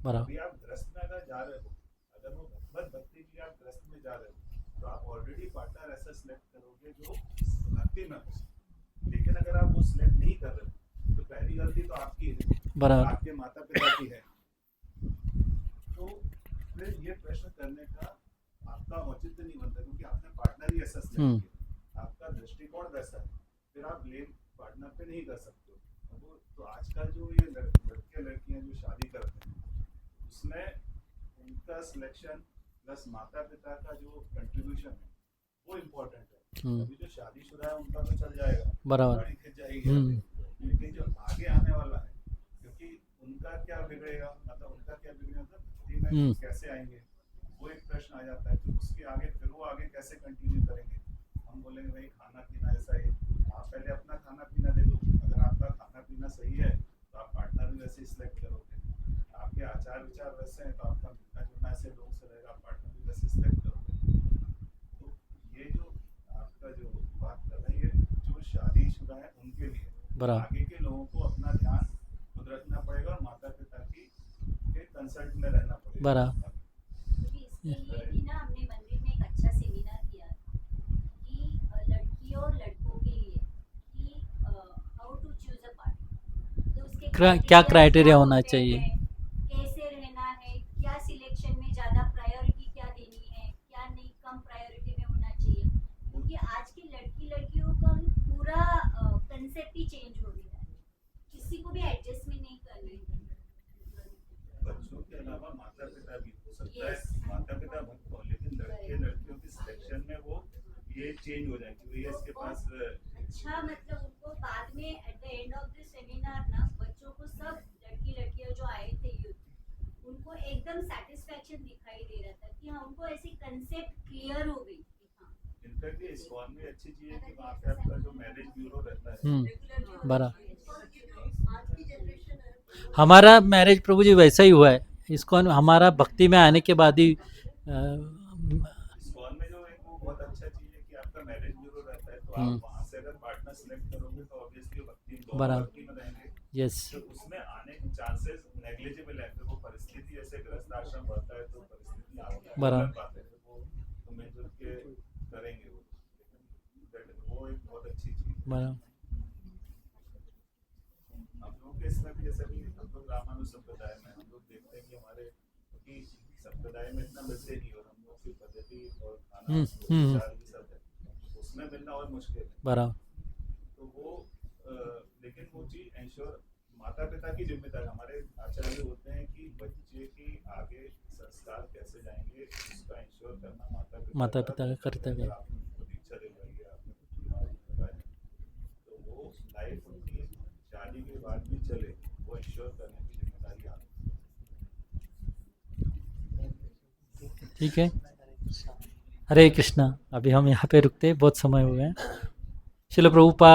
बराबर अभी आप ग्रस्त में अगर जा रहे हो, अगर वो भगवत भक्ति के लिए आप ग्रस्त में जा रहे हो तो आप ऑलरेडी पार्टनर ऐसा सिलेक्ट करोगे जो भक्ति में हो। लेकिन अगर आप वो सिलेक्ट नहीं कर रहे हो तो पहली गलती तो आपकी है, बराबर आपके माता पिता की है। तो फिर ये प्रश्न करने का आपका औचित्य नहीं बनता, क्योंकि आपने पार्टनर ही ऐसा सिलेक्ट किया, आपका दृष्टिकोण वैसा है, फिर आप ब्लेम पार्टनर पे नहीं कर सकते हो। तो आजकल जो ये लड़के लड़कियां जो शादी करते हैं उसमें उनका सिलेक्शन प्लस माता पिता का जो कंट्रीब्यूशन है वो इम्पोर्टेंट है। अभी जो शादीशुदा है उनका तो चल जाएगा, बराबर। गाड़ी खिंच जाएगी, लेकिन जो आगे आने वाला है, क्योंकि उनका क्या बिगड़ेगा, मतलब उनका क्या बिगड़ेगा, मतलब भक्ति में कैसे आएंगे, वो एक प्रश्न आ जाता है। तो उसके आगे फिर वो आगे कैसे कंटिन्यू करेंगे। हम बोलेंगे भाई खाना पीना ऐसा है, आप पहले अपना खाना पीना दे दो। अगर आपका खाना पीना सही है तो आप पार्टनर भी वैसे ही सिलेक्ट करोगे। आपके आचार विचार वैसे हैं तो आपका मिलना जुलना ऐसे लोगों से रहेगा, आप पार्टनर भी वैसे सिलेक्ट करोगे। तो ये जो आपका जो बात कर रहे हैं ये जो शादीशुदा है उनके लिए, आगे के लोगों को अपना ध्यान खुद रखना पड़ेगा और माता पिता की के कंसल्ट में रहना पड़ेगा। बराबर। इसके लिए भी ना हमने मंदिर में एक अच्छा सेमिनार किया कि लड़कियों और लड़कों के लिए कि how to choose a partner, तो उसके क्या क्राइटेरिया होना चाहिए, कैसे रहना है, क्या सिलेक्शन में ज्यादा प्रायोरिटी क्या देनी है, क्या नहीं कम प्रायोरिटी में होना चाहिए, क्योंकि आज की लड़कियों का पूरा कंसेप्ट ही चेंज हो गया है, किसी को भी एडजस्टमेंट नहीं करनी है। बच्चों के अलावा माता पिता भी हो सकता है, माता पिता भक्त हो, लेकिन लड़के लड़कियों की सिलेक्शन में वो ये चेंज हो जाएगी। तो ये इसके पास अच्छा, मतलब उनको बाद में at the end of the seminar ना बच्चों को सब लड़कियां जो आए थे यूथ, उनको एकदम सेटिस्फैक्शन दिखाई दे रहा था कि हाँ उनको ऐसी कंसेप्ट क्लियर हो गई कि हाँ। इनफैक्ट ये इस्कॉन में अच्छी चीज है कि वहाँ पे आपका जो मैरिज ब्यूरो रहता है बराबर। हमारा मैरिज प्रभु जी वैसा ही हुआ है। इसको हमारा भक्ति में आने के बाद ही इस्कॉन में जो एक वो बहुत अच्छा चीज है कि आपका मैरिज ब्यूरो रहता है, तो आप वहाँ से अगर पार्टनर सिलेक्ट करोगे तो ऑब्वियसली भक्ति में रहेंगे। यस, तो उसमें आने के चांसेस नेग्लिजिबल है। तो वो परिस्थिति ऐसे गृहस्थ आश्रम बढ़ता है तो परिस्थिति बराबर। बात है, तो वो मिलजुल के करेंगे वो एक बहुत अच्छी चीज है। बराबर। हम लोग के इसमें भी जैसे हिंदू संप्रदाय में हम लोग देखते हैं कि हमारे क्योंकि संप्रदाय में इतना मिलते नहीं और हम लोग की पद्धति और खाना विचार भी सब है, उसमें मिलना और मुश्किल है। बराबर। तो वो लेकिन वो चीज इंश्योर माता पिता की जिम्मेदारी, हमारे आचार्य होते हैं कि बच्चे की आगे संस्कार कैसे जाएंगे उसका इंश्योर करना माता पिता का कर्तव्य है। आपने उनको दीक्षा दिलवाई है, आपने दिमाग लगाया, तो वो लाइफ उनकी शादी के बाद भी चले, वो इंश्योर करने की जिम्मेदारी आपकी। ठीक है, हरे कृष्णा। अभी हम यहाँ पे रुकते हैं, बहुत समय हो गया है। श्रील प्रभुपाद